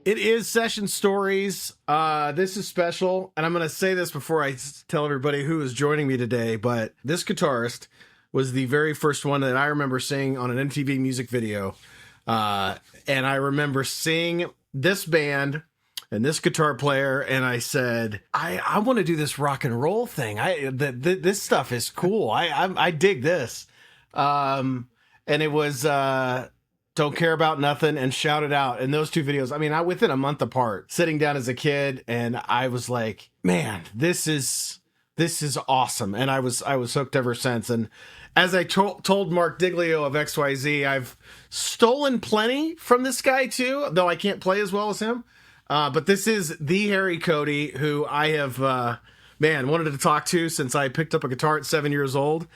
It is Session Stories. This is special, and I'm going to say this before I tell everybody who is joining me today, but this guitarist was the very first one that I remember seeing on an MTV music video. And I remember seeing this band and this guitar player, and I said, I want to do this rock and roll thing. This stuff is cool. I dig this. And it was... Don't Care About Nothing and Shout It Out. And those two videos, I mean, within a month apart, sitting down as a kid, and I was like, man, this is awesome. And I was hooked ever since. And as I told Mark Diglio of XYZ, I've stolen plenty from this guy too, though I can't play as well as him. But this is the Harry Cody, who I have, wanted to talk to since I picked up a guitar at 7 years old,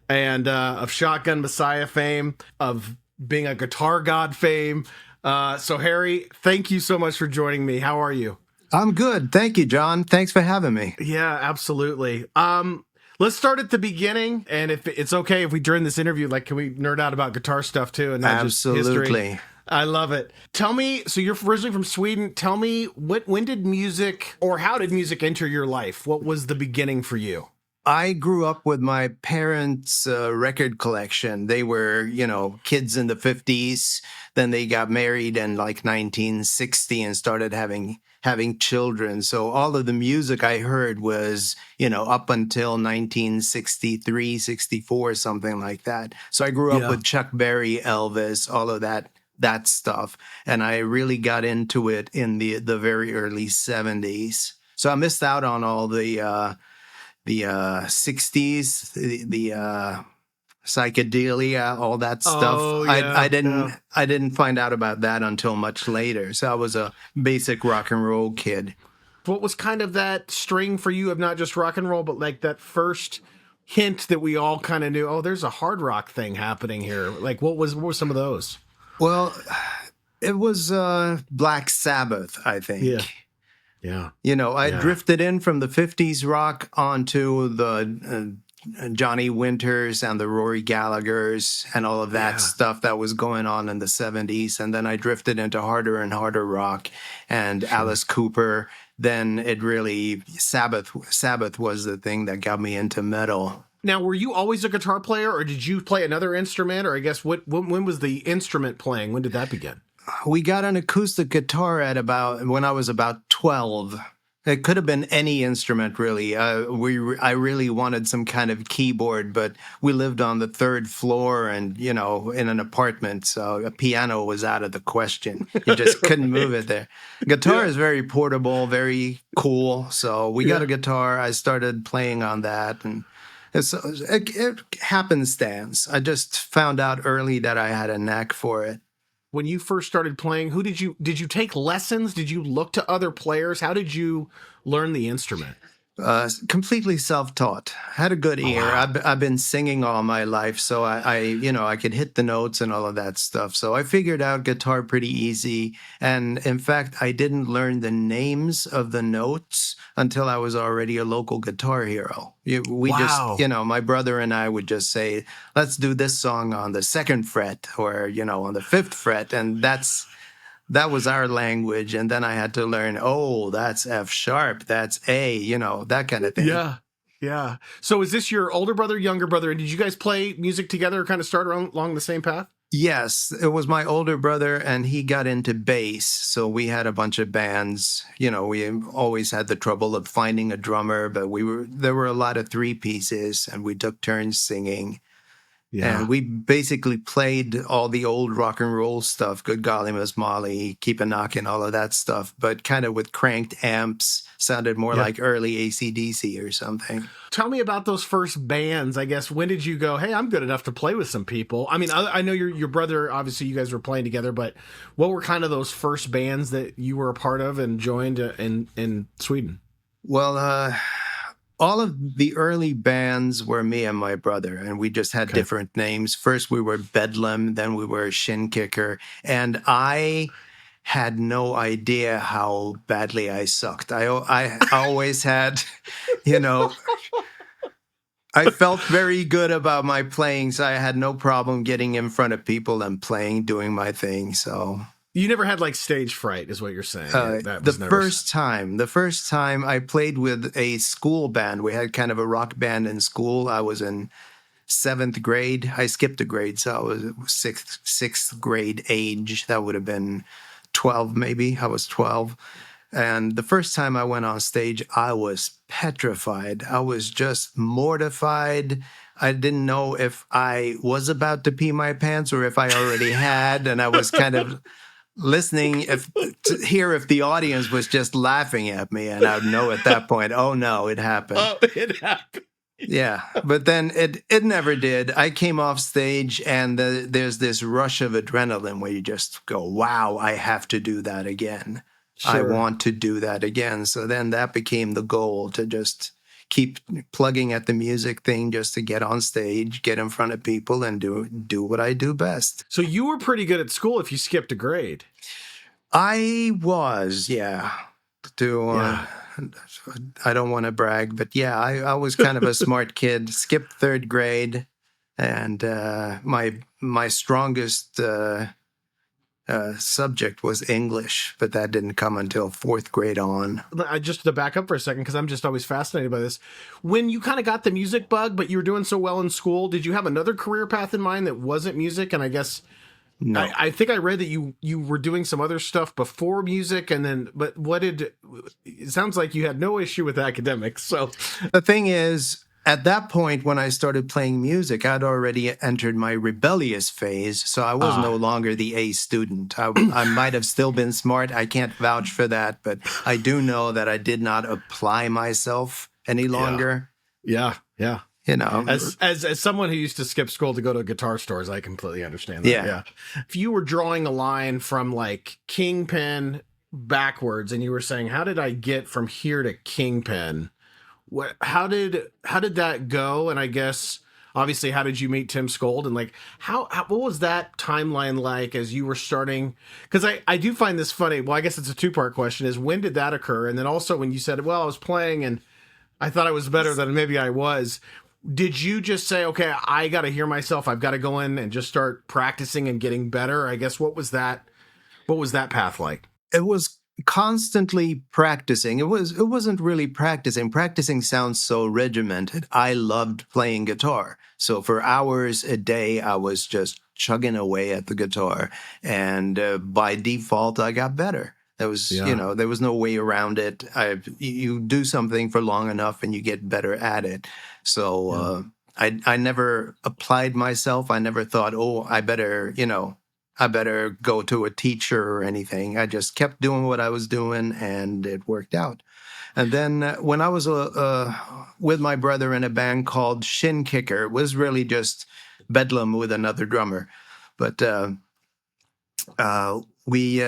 and of Shotgun Messiah fame, of being a guitar god fame. So Harry, thank you so much for joining me. How are you? I'm good. Thank you, John. Thanks for having me. Yeah, absolutely. Let's start at the beginning. And if it's okay, if we, during this interview, like, can we nerd out about guitar stuff too? And not just history? I love it. Tell me, so you're originally from Sweden. Tell me, when did music, or how did music enter your life? What was the beginning for you? I grew up with my parents' record collection. They were, kids in the 50s. Then they got married in like 1960 and started having children. So all of the music I heard was, up until 1963, 64, something like that. So I grew up with Chuck Berry, Elvis, all of that stuff. And I really got into it in the very early 70s. So I missed out on all the 60s, the psychedelia, all that stuff. Oh, yeah, I didn't find out about that until much later. So I was a basic rock and roll kid. What was kind of that string for you of not just rock and roll, but like that first hint that we all kind of knew, oh, there's a hard rock thing happening here? Like, what were some of those? Well, it was Black Sabbath, I think. Yeah. Yeah. I drifted in from the 50s rock onto the Johnny Winters and the Rory Gallaghers and all of that stuff that was going on in the 70s. And then I drifted into harder and harder rock and Alice Cooper. Then it really, Sabbath was the thing that got me into metal. Now, were you always a guitar player, or did you play another instrument? Or I guess when was the instrument playing? When did that begin? We got an acoustic guitar when I was about 12. It could have been any instrument, really. I really wanted some kind of keyboard, but we lived on the third floor and, in an apartment, so a piano was out of the question. You just couldn't move it there. Guitar is very portable, very cool, so we got a guitar. I started playing on that, and it happenstance. I just found out early that I had a knack for it. When you first started playing, did you take lessons? Did you look to other players? How did you learn the instrument? Completely self-taught. Had a good ear. Wow. I've been singing all my life, so I could hit the notes and all of that stuff. So I figured out guitar pretty easy. And in fact, I didn't learn the names of the notes until I was already a local guitar hero. My brother and I would just say, let's do this song on the second fret or, on the fifth fret. And that was our language. And then I had to learn, that's F sharp, that's A, that kind of thing. Yeah. Yeah. So is this your older brother, younger brother? And did you guys play music together or kind of start along the same path? Yes, it was my older brother, and he got into bass. So we had a bunch of bands. We always had the trouble of finding a drummer, but there were a lot of three pieces, and we took turns singing. Yeah. And we basically played all the old rock and roll stuff, Good Golly Miss Molly, Keep a Knockin', all of that stuff, but kind of with cranked amps, sounded more like early AC/DC or something. Tell me about those first bands, I guess. When did you go, hey, I'm good enough to play with some people? I mean, I know your brother, obviously you guys were playing together, but what were kind of those first bands that you were a part of and joined in Sweden? Well, all of the early bands were me and my brother, and we just had different names. First, we were Bedlam, then we were Shin Kicker, and I had no idea how badly I sucked. I always had, I felt very good about my playing, so I had no problem getting in front of people and playing, doing my thing, so... You never had like stage fright, is what you're saying. That The was never. first time I played with a school band, we had kind of a rock band in school. I was in seventh grade. I skipped a grade, so I was sixth grade age. That would have been 12, maybe. I was 12. And the first time I went on stage, I was petrified. I was just mortified. I didn't know if I was about to pee my pants or if I already had. And I was kind of listening to hear if the audience was just laughing at me. And I would know at that point, oh no, it happened. Oh, it happened. Yeah, but then it never did. I came off stage, and there's this rush of adrenaline where you just go, wow, I have to do that again. I Sure. want to do that again. So then that became the goal, to just keep plugging at the music thing, just to get on stage, get in front of people, and do what I do best. So you were pretty good at school if you skipped a grade. I was, yeah. Yeah. I don't want to brag, but yeah, I was kind of a smart kid. Skipped third grade, and my strongest subject was English, but that didn't come until fourth grade on. I just to back up for a second, because I'm just always fascinated by this. When you kind of got the music bug, but you were doing so well in school, did you have another career path in mind that wasn't music? And I guess No. I think I read that you were doing some other stuff before music, and then but it sounds like you had no issue with academics. So The thing is, at that point, when I started playing music, I'd already entered my rebellious phase, so I was no longer the A student. I might have still been smart. I can't vouch for that, but I do know that I did not apply myself any longer. yeah. You know, As someone who used to skip school to go to guitar stores, I completely understand that. Yeah. If you were drawing a line from like Kingpin backwards, and you were saying, "How did I get from here to Kingpin?" How did that go? And I guess obviously, how did you meet Tim Skold? And like, what was that timeline like as you were starting? Because I do find this funny. Well, I guess it's a two-part question: is when did that occur? And then also when you said, "Well, I was playing and I thought I was better than maybe I was." Did you just say, okay, I got to hear myself. I've got to go in and just start practicing and getting better? I guess what was that path like? it was constantly practicing. It wasn't really practicing. Practicing sounds so regimented. I loved playing guitar. So for hours a day, I was just chugging away at the guitar. And by default, I got better. There was, there was no way around it. You do something for long enough and you get better at it. So I never applied myself. I never thought, oh, I better go to a teacher or anything. I just kept doing what I was doing, and it worked out. And then when I was with my brother in a band called Shin Kicker, it was really just Bedlam with another drummer. But we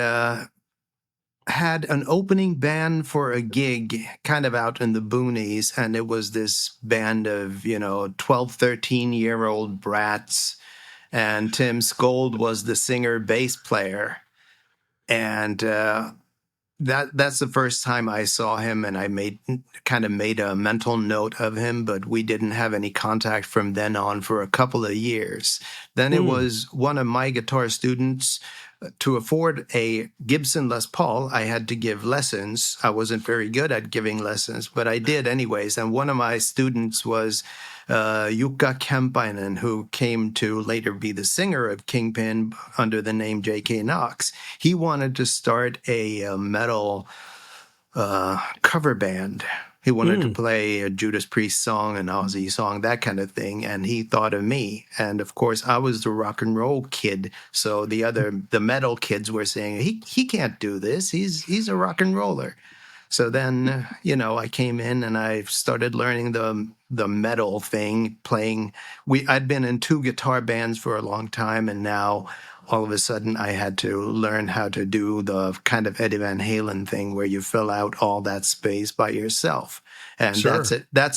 had an opening band for a gig kind of out in the boonies, and it was this band of 12, 13-year-old brats, and Tim Skold was the singer bass player. And that's the first time I saw him, and I made a mental note of him, but we didn't have any contact from then on for a couple of years. Then it was one of my guitar students. To afford a Gibson Les Paul, I had to give lessons. I wasn't very good at giving lessons, but I did anyways. And one of my students was Jukka Kemppainen, who came to later be the singer of Kingpin under the name J.K. Knox. He wanted to start a metal cover band. He wanted to play a Judas Priest song, an Ozzy song, that kind of thing. And he thought of me. And of course, I was the rock and roll kid. So the metal kids were saying, he can't do this. He's a rock and roller. So then, I came in and I started learning the metal thing, playing. I'd been in 2 guitar bands for a long time, and now all of a sudden I had to learn how to do the kind of Eddie Van Halen thing where you fill out all that space by yourself. And that's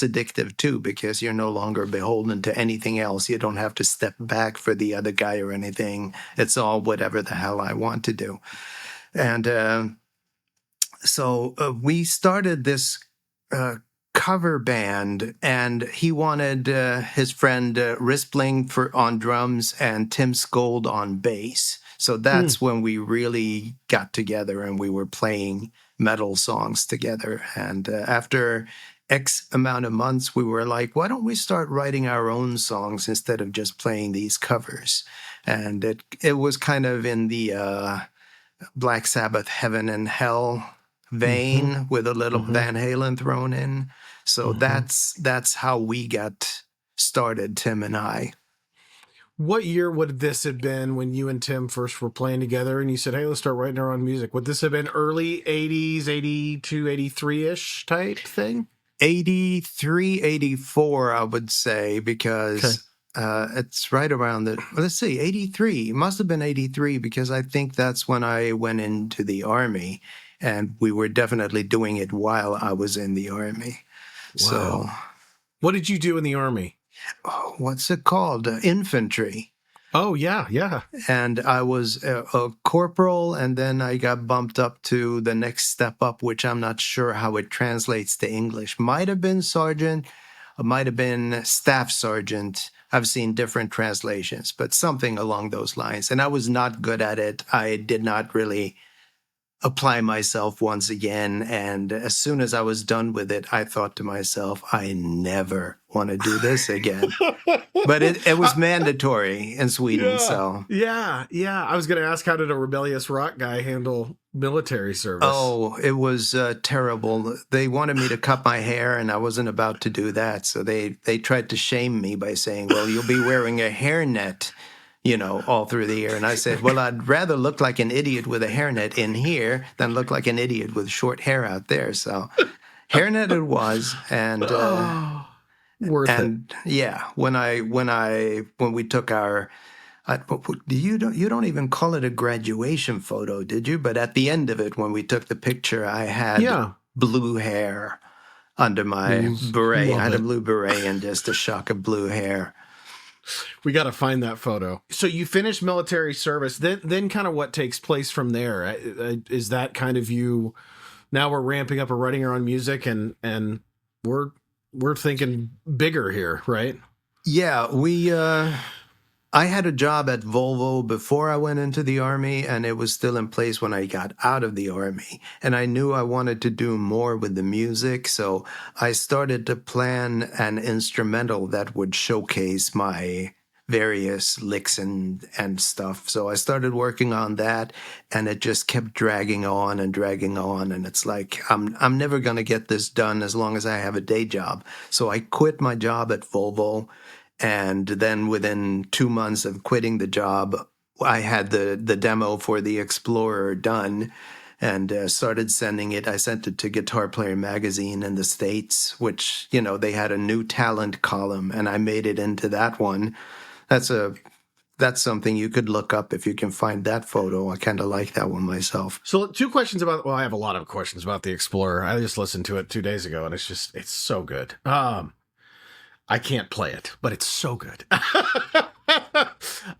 addictive too, because you're no longer beholden to anything else. You don't have to step back for the other guy or anything. It's all whatever the hell I want to do. And so we started this cover band, and he wanted his friend Rispling on drums and Tim Skold on bass. So that's when we really got together and we were playing metal songs together. And after X amount of months, we were like, why don't we start writing our own songs instead of just playing these covers? And it was kind of in the Black Sabbath Heaven and Hell vein with a little Van Halen thrown in. So that's how we got started, Tim and I. What year would this have been when you and Tim first were playing together and you said, hey, let's start writing our own music? Would this have been early 80s, 82, 83-ish type thing? 83, 84, I would say, because it's right around the, let's see, 83. It must have been 83 because I think that's when I went into the Army, and we were definitely doing it while I was in the Army. Wow. So, what did you do in the Army? What's it called? Infantry. Oh, yeah. And I was a corporal, and then I got bumped up to the next step up, which I'm not sure how it translates to English. Might have been sergeant, might have been staff sergeant. I've seen different translations, but something along those lines. And I was not good at it. I did not really apply myself once again. And as soon as I was done with it, I thought to myself, I never want to do this again. But it was mandatory in Sweden. Yeah. I was going to ask, how did a rebellious rock guy handle military service? Oh, it was terrible. They wanted me to cut my hair, and I wasn't about to do that. So they tried to shame me by saying, well, you'll be wearing a hairnet, all through the year. And I said, well, I'd rather look like an idiot with a hairnet in here than look like an idiot with short hair out there. So hairnet it was. And worth it. Yeah, when we took our, you don't even call it a graduation photo, did you? But at the end of it, when we took the picture, I had blue hair under my beret. I had a blue beret and just a shock of blue hair. We got to find that photo. So you finish military service, then kind of what takes place from there? Is that kind of you? Now we're ramping up and writing our own music, and we're thinking bigger here, right? Yeah, I had a job at Volvo before I went into the Army, and it was still in place when I got out of the Army. And I knew I wanted to do more with the music, so I started to plan an instrumental that would showcase my various licks and stuff. So I started working on that, and it just kept dragging on, and it's like, I'm never going to get this done as long as I have a day job. So I quit my job at Volvo. And then within 2 months of quitting the job, I had the demo for the Explorer done and started sending it. I sent it to Guitar Player magazine in the States, which, they had a new talent column, and I made it into that one. That's something you could look up if you can find that photo. I kind of like that one myself. So 2 questions I have a lot of questions about the Explorer. I just listened to it 2 days ago, and it's so good. I can't play it, but it's so good.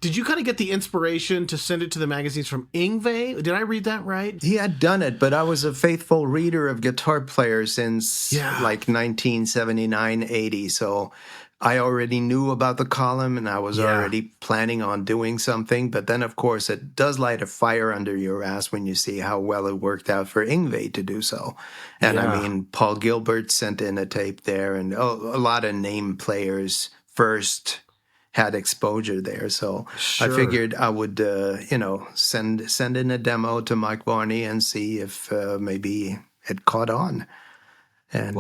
Did you kind of get the inspiration to send it to the magazines from Yngwie? Did I read that right? He had done it, but I was a faithful reader of Guitar Player since like 1979, 80. So I already knew about the column, and I was already planning on doing something. But then, of course, it does light a fire under your ass when you see how well it worked out for Yngwie to do so. And I mean, Paul Gilbert sent in a tape there, and a lot of name players first had exposure there. So I figured I would, send in a demo to Mike Varney and see if maybe it caught on. And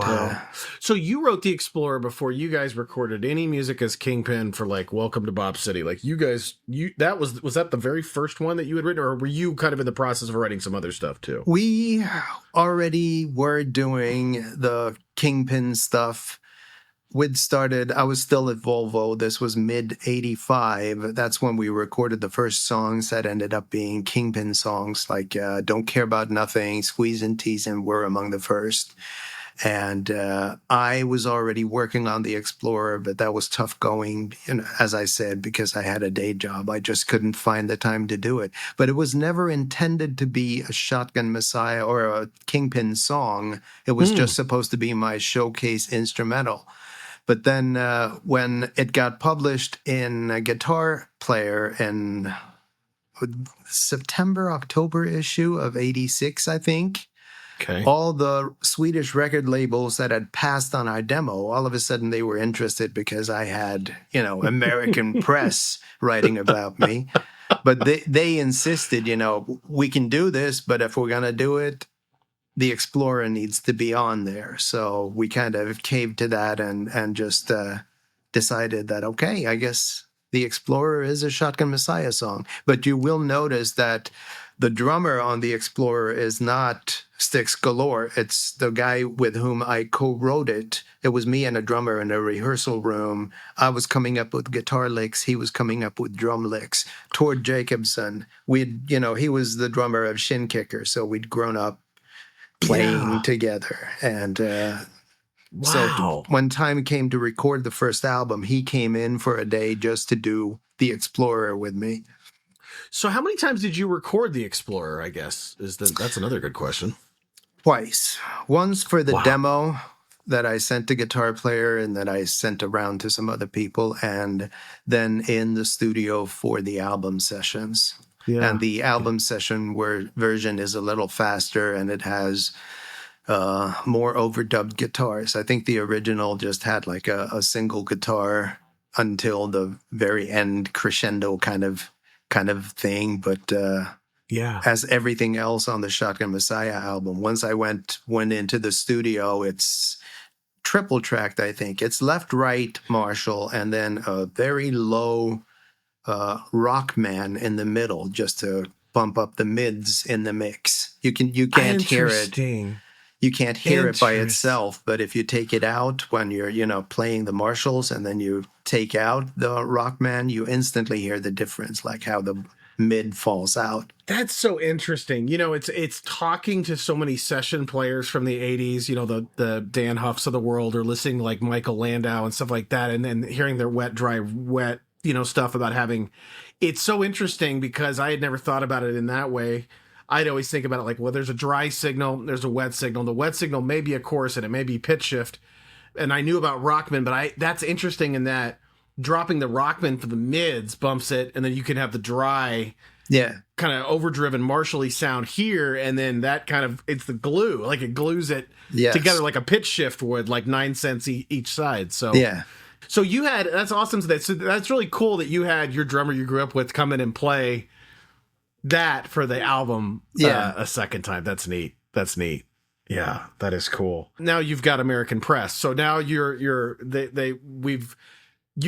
so you wrote the Explorer before you guys recorded any music as Kingpin for like Welcome to Bob City. Like you guys, that was that the very first one that you had written, or were you kind of in the process of writing some other stuff too? We already were doing the Kingpin stuff. I was still at Volvo. This was mid 85. That's when we recorded the first songs that ended up being Kingpin songs, like Don't Care About Nothing, Squeeze and Tease, and were among the first. And I was already working on the Explorer, but that was tough going, as I said, because I had a day job. I just couldn't find the time to do it. But it was never intended to be a Shotgun Messiah or a Kingpin song. It was just supposed to be my showcase instrumental. But then when it got published in a Guitar Player in September, October issue of '86, I think. Okay. All the Swedish record labels that had passed on our demo, all of a sudden they were interested because I had, American press writing about me. But they insisted, we can do this, but if we're going to do it, the Explorer needs to be on there. So we kind of caved to that and just decided that, okay, I guess the Explorer is a Shotgun Messiah song. But you will notice that the drummer on the Explorer is not Sticks Galore. It's the guy with whom I co-wrote it. It was me and a drummer in a rehearsal room. I was coming up with guitar licks. He was coming up with drum licks. Tord Jacobson, he was the drummer of Shin Kicker, so we'd grown up playing together. And so when time came to record the first album, he came in for a day just to do the Explorer with me. So how many times did you record the Explorer, I guess? That's another good question. Twice. Once for the demo that I sent to Guitar Player and that I sent around to some other people, and then in the studio for the album sessions. Yeah. And the album session version is a little faster, and it has more overdubbed guitars. I think the original just had like a single guitar until the very end crescendo kind of thing, but as everything else on the Shotgun Messiah album, once I went into the studio, it's triple tracked, I think. It's left, right, Marshall, and then a very low Rockman in the middle, just to bump up the mids in the mix. You can't hear it. You can't hear it by itself, but if you take it out when you're, playing the Marshalls and then you take out the Rockman, you instantly hear the difference, like how the mid falls out. That's so interesting. It's talking to so many session players from the 80s, the Dan Huffs of the world, or listening to like Michael Landau and stuff like that, and then hearing their wet, dry, wet, stuff about having. It's so interesting because I had never thought about it in that way. I'd always think about it like, well, there's a dry signal, there's a wet signal. The wet signal may be a chorus and it may be pitch shift. And I knew about Rockman, but that's interesting in that dropping the Rockman for the mids bumps it, and then you can have the dry, kind of overdriven Marshall-y sound here, and then that it's the glue, like it glues it together like a pitch shift would, like 9 cents each side. So So you had, that's awesome. So that's really cool that you had your drummer you grew up with come in and play that for the album a second time. That's neat. Yeah, that is cool. Now you've got American press. So now you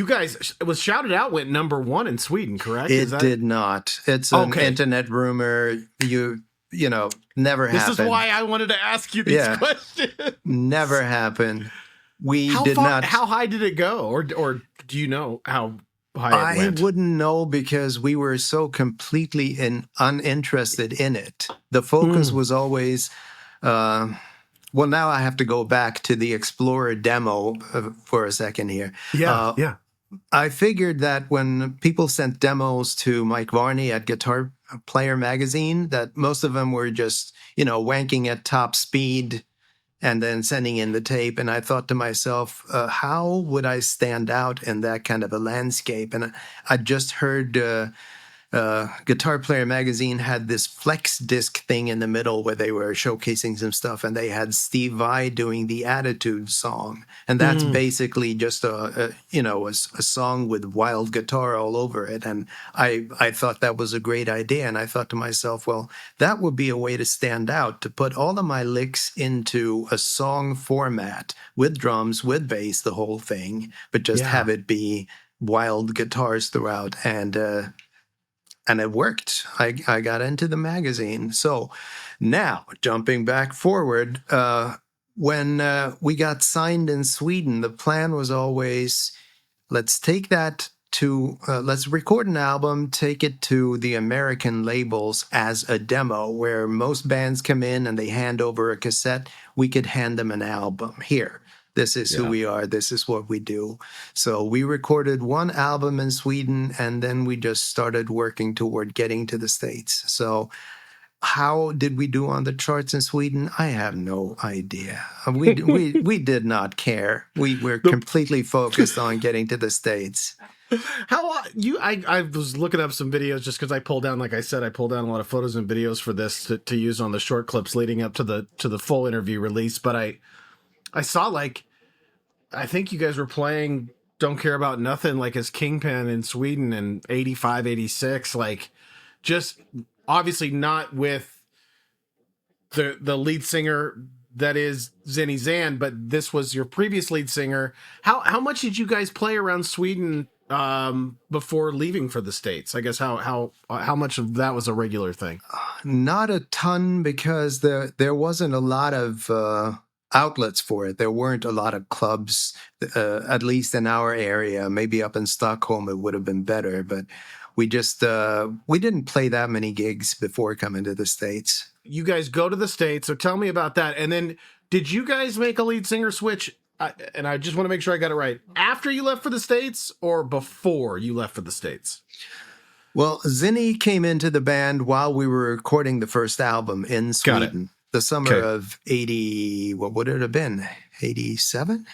guys, it was Shout It Out went #1 in Sweden, correct? It did not. It's an internet rumor. Never happened. This is why I wanted to ask you these questions. Never happened. How high did it go? Or do you know how high it went? I wouldn't know because we were so completely uninterested in it. The focus was always, now I have to go back to the Explorer demo for a second here. Yeah. I figured that when people sent demos to Mike Varney at Guitar Player magazine, that most of them were just, wanking at top speed and then sending in the tape. And I thought to myself, how would I stand out in that kind of a landscape? And I just heard Guitar Player magazine had this flex disc thing in the middle where they were showcasing some stuff, and they had Steve Vai doing the Attitude song. And that's basically just a song with wild guitar all over it. And I thought that was a great idea. And I thought to myself, well, that would be a way to stand out, to put all of my licks into a song format with drums, with bass, the whole thing, but just have it be wild guitars throughout. And it worked. I got into the magazine. So now, jumping back forward, when we got signed in Sweden, the plan was always, let's take that to, let's record an album, take it to the American labels as a demo, where most bands come in and they hand over a cassette. We could hand them an album. Here. This is who we are. This is what we do. So we recorded one album in Sweden, and then we just started working toward getting to the States. So how did we do on the charts in Sweden? I have no idea. We did not care. We were completely focused on getting to the States. I was looking up some videos just because I pulled down, like I said, I pulled down a lot of photos and videos for this to use on the short clips leading up to the full interview release. But I saw, like, I think you guys were playing Don't Care About Nothing, like, as Kingpin in Sweden in 85, 86. Like, just obviously not with the lead singer that is Zinny Zan, but this was your previous lead singer. How much did you guys play around Sweden before leaving for the States? I guess how much of that was a regular thing? Not a ton, because there wasn't a lot of outlets for it. There weren't a lot of clubs, at least in our area. Maybe up in Stockholm it would have been better, but we just we didn't play that many gigs before coming to the States. You guys go to the States, so tell me about that. And then, did you guys make a lead singer switch? And I just want to make sure I got it right. After you left for the States or before you left for the States? Well, Zinny came into the band while we were recording the first album in Sweden. The summer of 80, what would it have been? 87?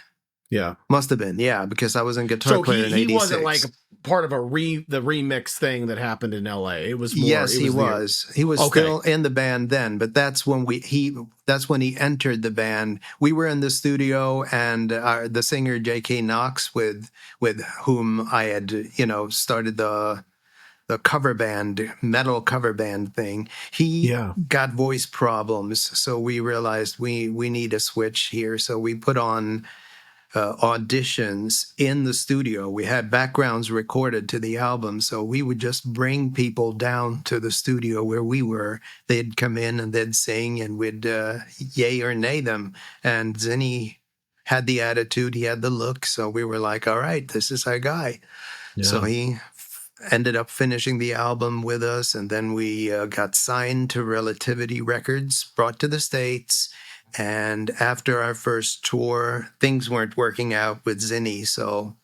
Yeah. Must have been, yeah, because I was in guitar player in 86. He wasn't like part of the remix thing that happened in L.A. It was more... Yes, he was. He was still in the band then, but that's when that's when he entered the band. We were in the studio, and the singer J.K. Knox, with whom I had, started the cover band, metal cover band thing. He got voice problems, so we realized we need a switch here. So we put on auditions in the studio. We had backgrounds recorded to the album, so we would just bring people down to the studio where we were. They'd come in and they'd sing, and we'd yay or nay them. And Zinny had the attitude, he had the look, so we were like, all right, this is our guy. Yeah. So he ended up finishing the album with us, and then we got signed to Relativity Records, brought to the States. And after our first tour, things weren't working out with Zinny, so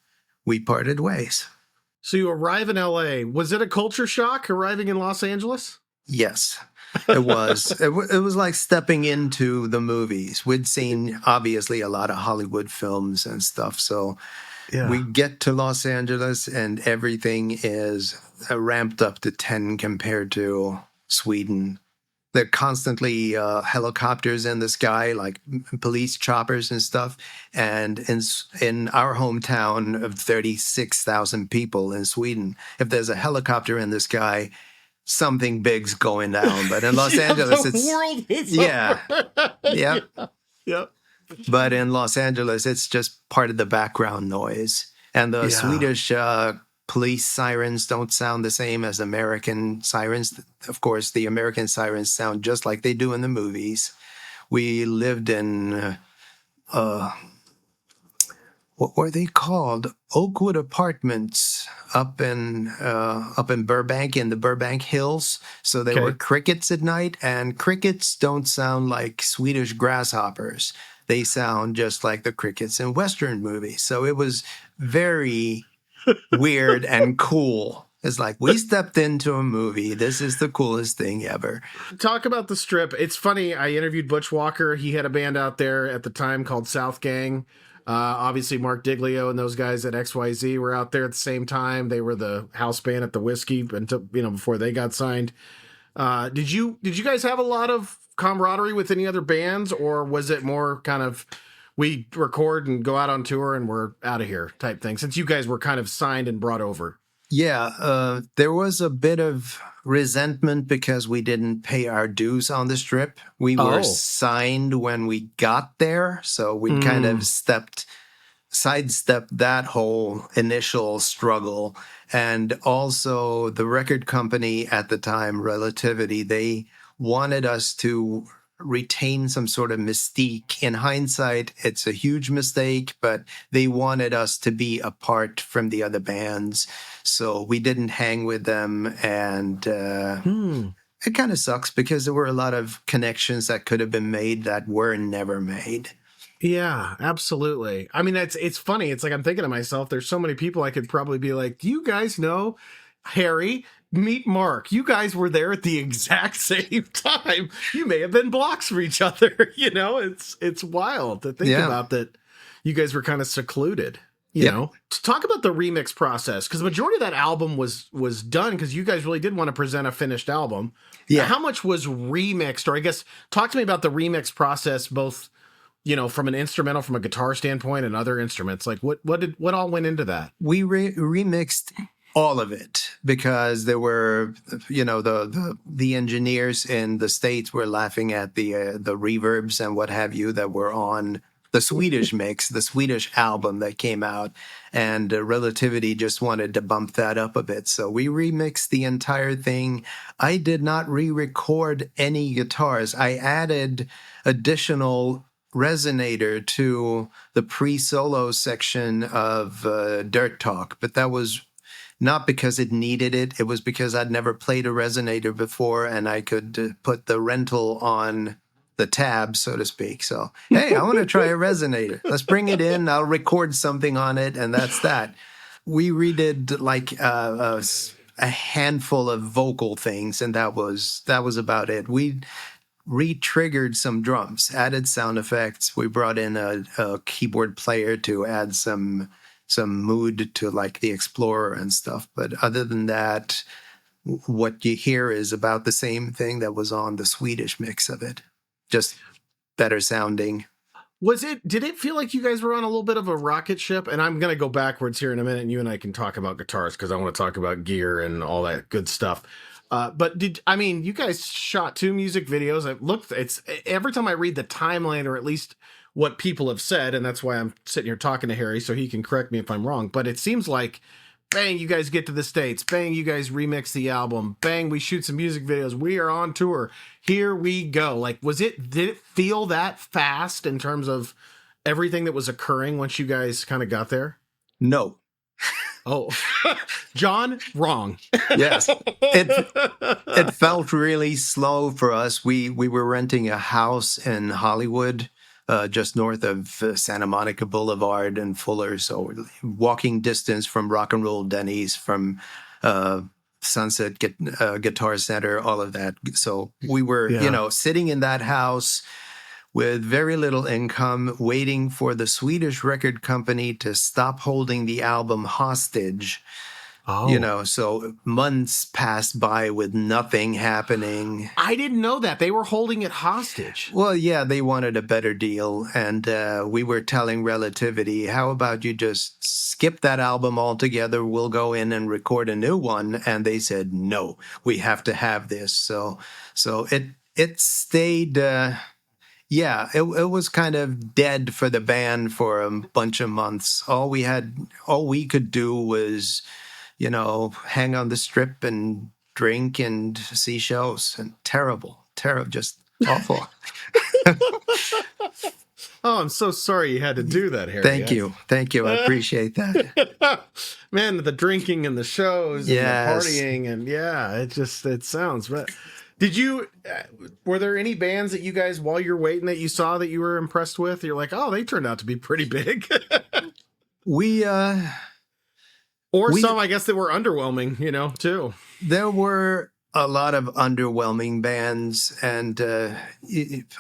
we parted ways. So you arrive in L.A. Was it a culture shock arriving in Los Angeles? Yes, it was. It was like stepping into the movies. We'd seen, obviously, a lot of Hollywood films and stuff, so we get to Los Angeles and everything is ramped up to 10 compared to Sweden. There are constantly helicopters in the sky, like police choppers and stuff. And in our hometown of 36,000 people in Sweden, if there's a helicopter in the sky, something big's going down. But in Los Angeles, the world is Yep. But in Los Angeles, it's just part of the background noise. And the Swedish police sirens don't sound the same as American sirens. Of course, the American sirens sound just like they do in the movies. We lived in, what were they called? Oakwood Apartments up in Burbank, in the Burbank Hills. So there were crickets at night, and crickets don't sound like Swedish grasshoppers. They sound just like the crickets in Western movies. So it was very weird and cool. It's like, we stepped into a movie. This is the coolest thing ever. Talk about the Strip. It's funny. I interviewed Butch Walker. He had a band out there at the time called South Gang. Obviously, Mark Diglio and those guys at XYZ were out there at the same time. They were the house band at the Whiskey until, before they got signed. Did you guys have a lot of camaraderie with any other bands, or was it more kind of we record and go out on tour and we're out of here type thing, since you guys were kind of signed and brought over? Yeah, there was a bit of resentment because we didn't pay our dues on the Strip. We were signed when we got there, so we kind of sidestepped that whole initial struggle. And also the record company at the time, Relativity, they wanted us to retain some sort of mystique. In hindsight, it's a huge mistake, but they wanted us to be apart from the other bands. So we didn't hang with them, and it kind of sucks because there were a lot of connections that could have been made that were never made. Yeah, absolutely. I mean, it's funny. It's like I'm thinking to myself, there's so many people I could probably be like, do you guys know Harry? Meet Mark. You guys were there at the exact same time. You may have been blocks from each other. It's wild to think about that. You guys were kind of secluded. you know, to talk about the remix process, because the majority of that album was done because you guys really did want to present a finished album. Yeah. How much was remixed, or I guess talk to me about the remix process, both, you know, from an instrumental, from a guitar standpoint, and other instruments. Like what all went into that? We remixed all of it because there were, you know, the engineers in the States were laughing at the reverbs and what have you that were on the Swedish mix, the Swedish album that came out, and Relativity just wanted to bump that up a bit. So we remixed the entire thing. I did not re-record any guitars. I added additional resonator to the pre-solo section of Dirt Talk, but that was not because it needed it. It was because I'd never played a resonator before, and I could put the rental on the tab, so to speak. So, hey, I want to try a resonator. Let's bring it in. I'll record something on it, and that's that. We redid like a handful of vocal things, and that was about it. We re-triggered some drums, added sound effects. We brought in a keyboard player to add some mood to like the Explorer and stuff. But other than that, what you hear is about the same thing that was on the Swedish mix of it, just better sounding. Did it feel like you guys were on a little bit of a rocket ship? And I'm going to go backwards here in a minute, and you and I can talk about guitars because I want to talk about gear and all that good stuff. But you guys shot 2 music videos. It's every time I read the timeline, or at least what people have said, and that's why I'm sitting here talking to Harry so he can correct me if I'm wrong. But it seems like, bang, you guys get to the States. Bang, you guys remix the album. Bang, we shoot some music videos. We are on tour. Here we go. Like, did it feel that fast in terms of everything that was occurring once you guys kind of got there? No. Oh, John, wrong. Yes. It felt really slow for us. We were renting a house in Hollywood, just north of Santa Monica Boulevard and Fuller. So walking distance from Rock and Roll Denny's, from Sunset Guitar Center, all of that. So we were, sitting in that house with very little income, waiting for the Swedish record company to stop holding the album hostage. Oh. So months passed by with nothing happening. I didn't know that. They were holding it hostage. Well, yeah, they wanted a better deal. And we were telling Relativity, how about you just skip that album altogether? We'll go in and record a new one. And they said, no, we have to have this. So it stayed... it was kind of dead for the band for a bunch of months. All we could do was, hang on the strip and drink and see shows. And terrible, just awful. Oh, I'm so sorry you had to do that, Harry. Thank you. I appreciate that. Man, the drinking and the shows and Yes. the partying, and it sounds right. Were there any bands that you guys, while you're waiting, that you saw that you were impressed with? You're like, oh, they turned out to be pretty big. Some, I guess, that were underwhelming, too. There were a lot of underwhelming bands, and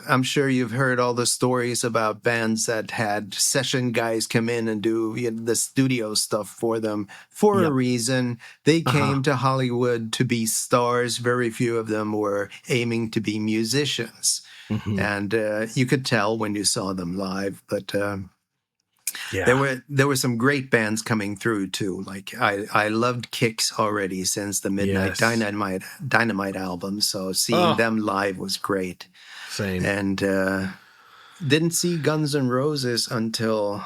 I'm sure you've heard all the stories about bands that had session guys come in and do the studio stuff for them for a reason. They came to Hollywood to be stars. Very few of them were aiming to be musicians. Mm-hmm. And you could tell when you saw them live, but... There were some great bands coming through too. Like I loved Kix already since the Midnight Dynamite album. So seeing them live was great. Same. And didn't see Guns N' Roses until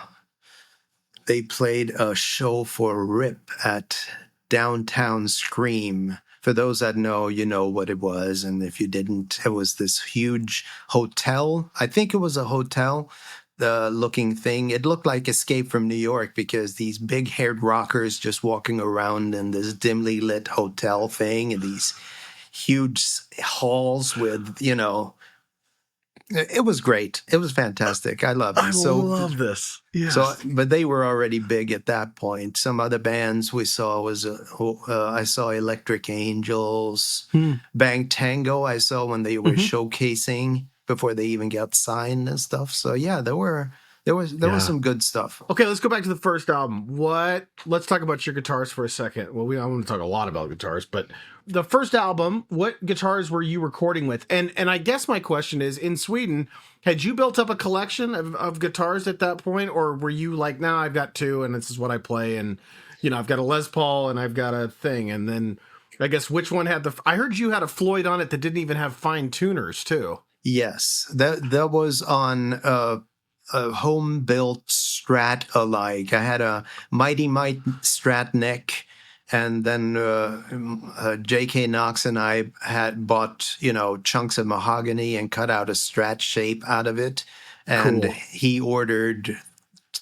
they played a show for Rip at Downtown Scream. For those that know, you know what it was. And if you didn't, it was this huge hotel. I think it was a hotel. The looking thing, it looked like Escape from New York, because these big haired rockers just walking around in this dimly lit hotel thing, and these huge halls with, it was great. It was fantastic. I love it. I love this. Yes. But they were already big at that point. Some other bands we saw I saw Electric Angels, Bang Tango. I saw when they were showcasing before they even got signed and stuff. So yeah, there were There was some good stuff. Okay, let's go back to the first album. Let's talk about your guitars for a second. Well, I want to talk a lot about guitars, but the first album, what guitars were you recording with? And I guess my question is, in Sweden, had you built up a collection of guitars at that point, or were you like, now I've got two and this is what I play, and I've got a Les Paul and I've got a thing, and then I guess which one had I heard you had a Floyd on it that didn't even have fine tuners too. Yes, that was on a home-built Strat alike. I had a Mighty Might Strat neck, and then J.K. Knox and I had bought, chunks of mahogany and cut out a Strat shape out of it. And Cool. he ordered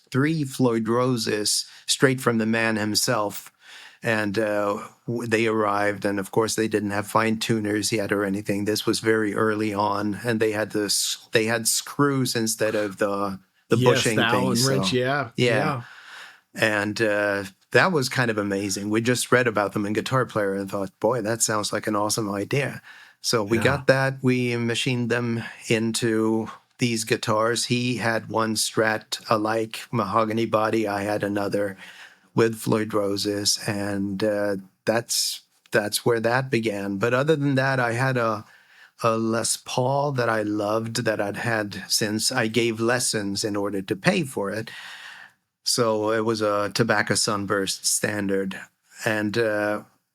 3 Floyd Roses straight from the man himself. And they arrived, and of course they didn't have fine tuners yet or anything. This was very early on, and they had screws instead of the bushing the thing. Allen wrench, yeah. And that was kind of amazing. We just read about them in Guitar Player and thought, boy, that sounds like an awesome idea. So we got that. We machined them into these guitars. He had one Strat alike mahogany body. I had another with Floyd Roses, and that's where that began. But other than that, I had a Les Paul that I loved, that I'd had since I gave lessons in order to pay for it. So it was a Tobacco Sunburst standard. And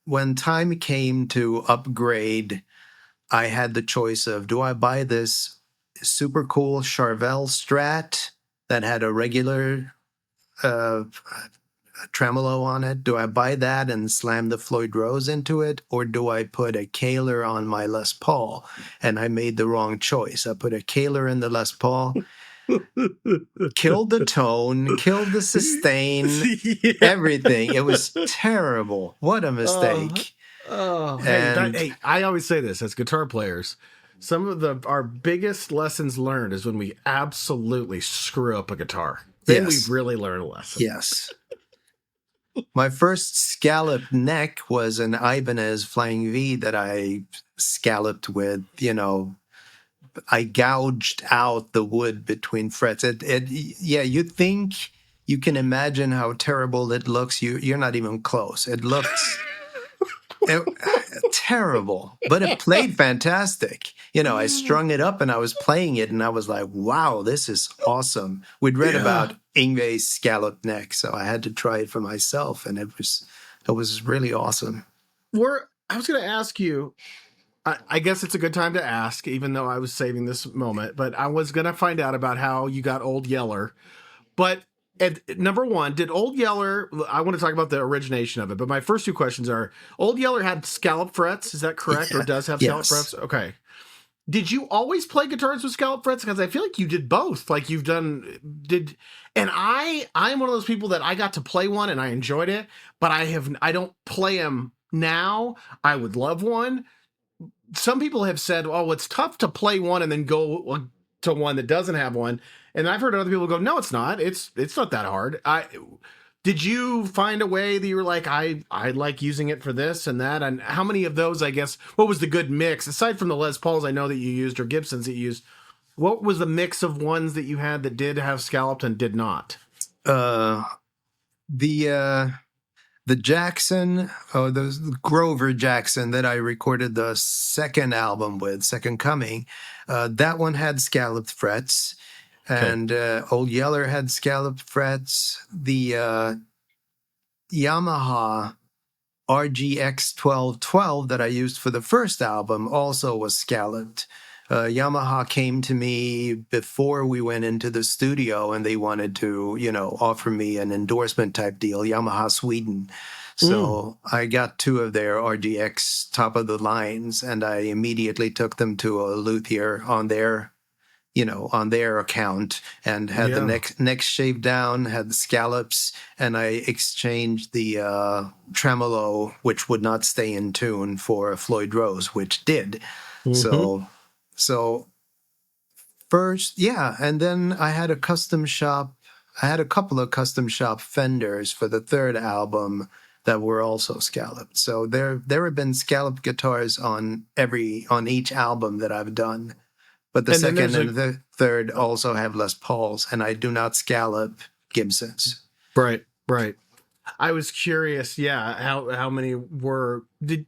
when time came to upgrade, I had the choice of, do I buy this super cool Charvel Strat that had a regular tremolo on it? Do I buy that and slam the Floyd Rose into it, or do I put a Kahler on my Les Paul? And I made the wrong choice. I put a Kahler in the Les Paul, killed the tone, killed the sustain, everything. It was terrible. What a mistake. Hey, I always say this as guitar players. Some of our biggest lessons learned is when we absolutely screw up a guitar. Then we've really learned a lesson. Yes. My first scalloped neck was an Ibanez Flying V that I scalloped with, I gouged out the wood between frets. You think you can imagine how terrible it looks. You're not even close. It looks terrible, but it played fantastic. I strung it up and I was playing it and I was like, wow, this is awesome. We'd read about Yngwie's scalloped neck, so I had to try it for myself, and it was really awesome. I was going to ask you, I guess it's a good time to ask, even though I was saving this moment, but I was going to find out about how you got Old Yeller. But number one, did Old Yeller, I want to talk about the origination of it, but my first 2 questions are, Old Yeller had scallop frets, is that correct? Or does have scallop frets? Okay. Did you always play guitars with scallop frets? Because I feel like you did both. Like and I'm one of those people that I got to play one and I enjoyed it, but I don't play them now. I would love one. Some people have said, oh, it's tough to play one and then go to one that doesn't have one. And I've heard other people go, no, it's not. It's not that hard. Did you find a way that you were like, I like using it for this and that? And how many of those, I guess, what was the good mix? Aside from the Les Pauls I know that you used, or Gibsons that you used, what was the mix of ones that you had that did have scalloped and did not? The Jackson, the Grover Jackson that I recorded the second album with, Second Coming, that one had scalloped frets. And Old Yeller had scalloped frets. The Yamaha RGX 1212 that I used for the first album also was scalloped. Yamaha came to me before we went into the studio, and they wanted to, offer me an endorsement type deal, Yamaha Sweden. So I got 2 of their RGX top of the lines, and I immediately took them to a luthier on their account, and had the neck shaved down, had the scallops, and I exchanged the tremolo, which would not stay in tune, for a Floyd Rose, which did. So first, and then I had a custom shop. I had a couple of custom shop Fenders for the third album that were also scalloped. So there have been scalloped guitars on each album that I've done. But the And then second there's and the third also have Les Pauls, and I do not scallop Gibsons. right, right. I was curious, yeah, how many were did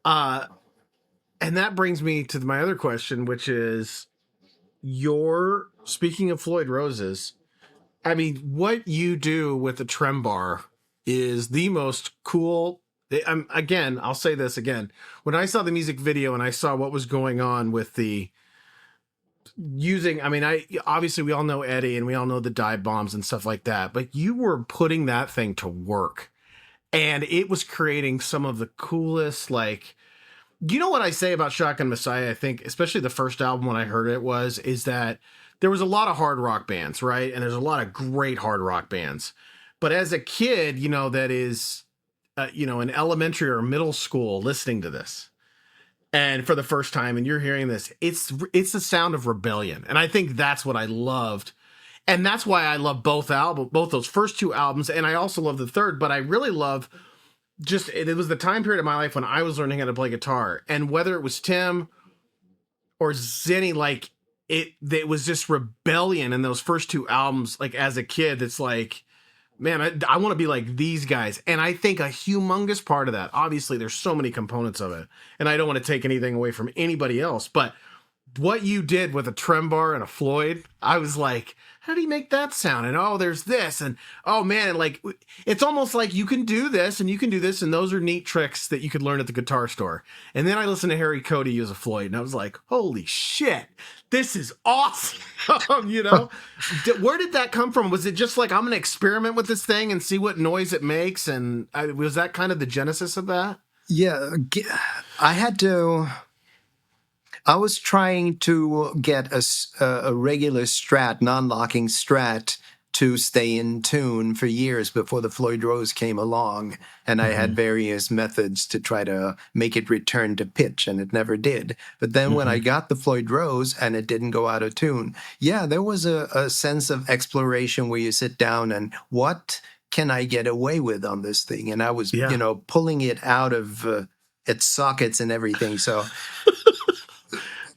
and that brings me to my other question, which is your speaking of Floyd Roses, I mean, what you do with the trem bar is the most cool. Again, I'll say this again. When I saw the music video and I saw what was going on with the using, I mean, I obviously we all know Eddie and we all know the dive bombs and stuff like that, but you were putting that thing to work and it was creating some of the coolest, like, you know what I say about Shotgun Messiah, I think, especially the first album when I heard it is that there was a lot of hard rock bands, right? And there's a lot of great hard rock bands. But as a kid, you know, that is, in elementary or middle school listening to this and for the first time and you're hearing this, it's the sound of rebellion. And I think that's what I loved. And that's why I love both those first two albums. And I also love the third, but I really love it was the time period of my life when I was learning how to play guitar, and whether it was Tim or Zinny, like it was just rebellion in those first two albums. Like as a kid, it's like, man, I want to be like these guys. And I think a humongous part of that, obviously there's so many components of it, and I don't want to take anything away from anybody else, but what you did with a trem bar and a Floyd, I was like, how do you make that sound? And oh, there's this, and oh man, like it's almost like you can do this and you can do this, and those are neat tricks that you could learn at the guitar store. And then I listened to Harry Cody use a Floyd, and I was like, holy shit, this is awesome. Where did that come from? Was it just like, I'm gonna experiment with this thing and see what noise it makes? And was that kind of the genesis of that? Yeah, I was trying to get a regular Strat, non-locking Strat, to stay in tune for years before the Floyd Rose came along. And I had various methods to try to make it return to pitch, and it never did. But then when I got the Floyd Rose and it didn't go out of tune, yeah, there was a sense of exploration where you sit down and what can I get away with on this thing? And I was, pulling it out of its sockets and everything. So...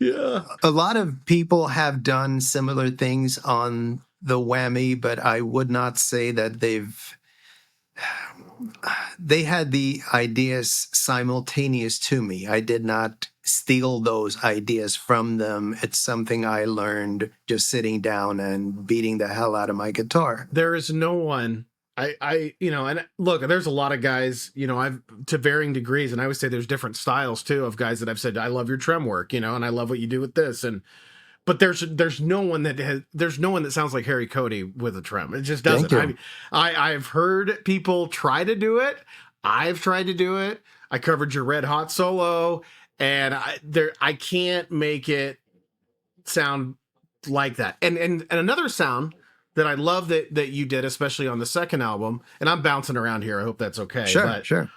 Yeah. A lot of people have done similar things on the Whammy, but I would not say that they had the ideas simultaneous to me. I did not steal those ideas from them. It's something I learned just sitting down and beating the hell out of my guitar. There is no one and look, there's a lot of guys, I've to varying degrees, and I would say there's different styles too of guys that I've said, I love your trem work, and I love what you do with this. But there's no one that sounds like Harry Cody with a trem. It just doesn't. I've heard people try to do it. I've tried to do it. I covered your Red Hot solo, and I can't make it sound like that. And another sound that I love that you did, especially on the second album, and I'm bouncing around here, I hope that's okay. Sure.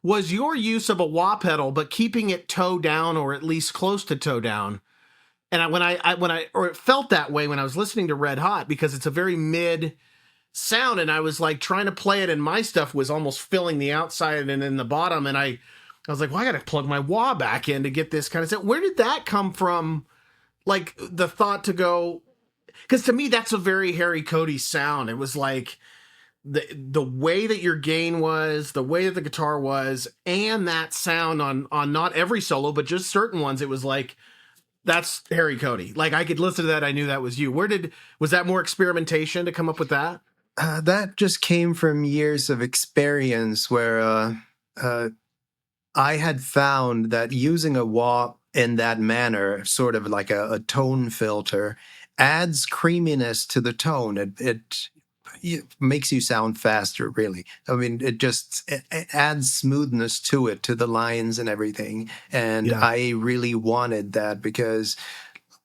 Was your use of a wah pedal, but keeping it toe down or at least close to toe down. And it felt that way when I was listening to Red Hot, because it's a very mid sound, and I was like trying to play it, and my stuff was almost filling the outside and in the bottom, and I was like, well, I got to plug my wah back in to get this kind of sound. Where did that come from? Like the thought to go. Because to me, that's a very Harry Cody sound. It was like the way that your gain was, the way that the guitar was, and that sound on not every solo, but just certain ones. It was like, that's Harry Cody. Like I could listen to that. I knew that was you. Was that more experimentation to come up with that? That just came from years of experience where I had found that using a wah in that manner, sort of like a tone filter, adds creaminess to the tone. It makes you sound faster, really. I mean, it adds smoothness to it, to the lines and everything. And I really wanted that because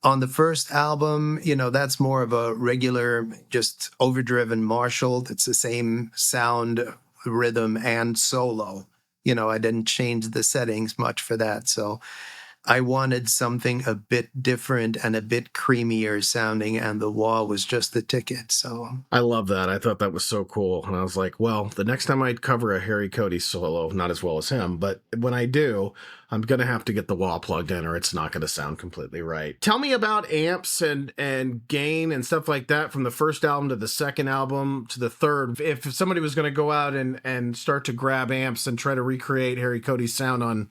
on the first album, that's more of a regular, just overdriven Marshall. It's the same sound, rhythm, and solo. I didn't change the settings much for that. So I wanted something a bit different and a bit creamier sounding, and The Wall was just the ticket. So I love that. I thought that was so cool. And I was like, well, the next time I cover a Harry Cody solo, not as well as him, but when I do, I'm going to have to get the wah plugged in or it's not going to sound completely right. Tell me about amps and gain and stuff like that from the first album to the second album to the third. If somebody was going to go out and start to grab amps and try to recreate Harry Cody's sound on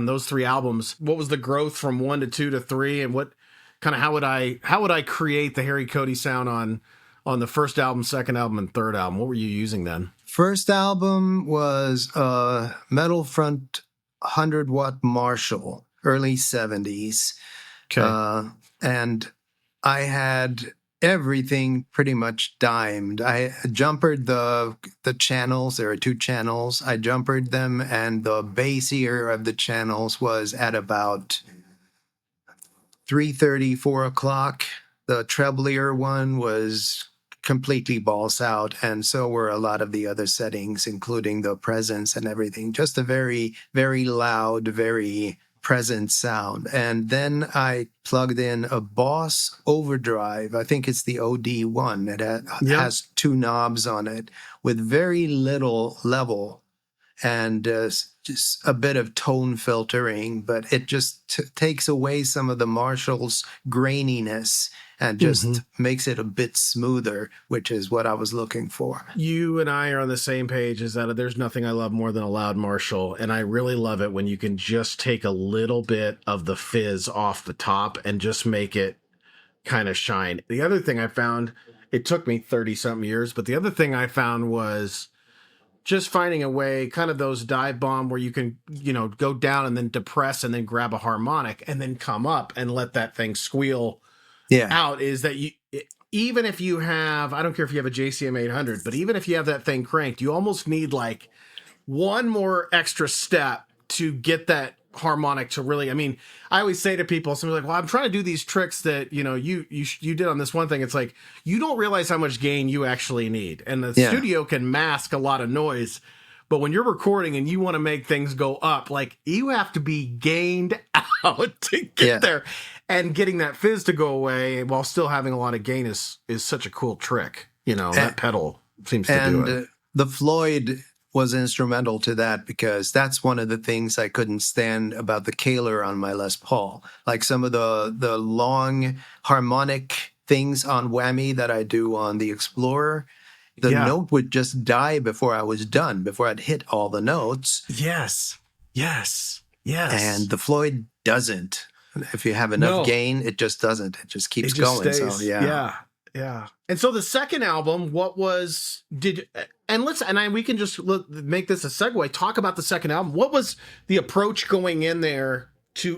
those three albums, what was the growth from 1 to 2 to 3, and what kind of how would I create the Harry Cody sound on the first album, second album, and third album? What were you using then? first album was a metal front 100-watt Marshall, early 70s. Okay. And I had everything pretty much dimed. I jumpered the channels. There are 2 channels. I jumpered them, and the bass ear of the channels was at about 3:30, 4 o'clock. The treblier one was completely balls out, and so were a lot of the other settings, including the presence and everything. Just a very, very loud, very present sound. And then I plugged in a Boss overdrive. I think it's the OD1. It has 2 knobs on it with very little level and just a bit of tone filtering, but it just takes away some of the Marshall's graininess and just makes it a bit smoother, which is what I was looking for. You and I are on the same page, is that there's nothing I love more than a loud Marshall, and I really love it when you can just take a little bit of the fizz off the top and just make it kind of shine. The other thing I found, it took me 30-something years, but the other thing I found was just finding a way, kind of those dive bomb where you can, go down and then depress and then grab a harmonic and then come up and let that thing squeal out, is that even if you have, I don't care if you have a JCM 800, but even if you have that thing cranked, you almost need like one more extra step to get that harmonic to really, I always say to people, somebody's like, well, I'm trying to do these tricks that, you did on this one thing. It's like, you don't realize how much gain you actually need. And the studio can mask a lot of noise, but when you're recording and you want to make things go up, like, you have to be gained out to get there. And getting that fizz to go away while still having a lot of gain is such a cool trick. That pedal seems to do it. The Floyd was instrumental to that, because that's one of the things I couldn't stand about the Kahler on my Les Paul. Like some of the long harmonic things on Whammy that I do on the Explorer, the note would just die before I was done, before I'd hit all the notes. Yes. And the Floyd doesn't. If you have enough gain, it just doesn't. It just keeps going. Stays. So yeah. And so the second album, we can just make this a segue. Talk about the second album. What was the approach going in there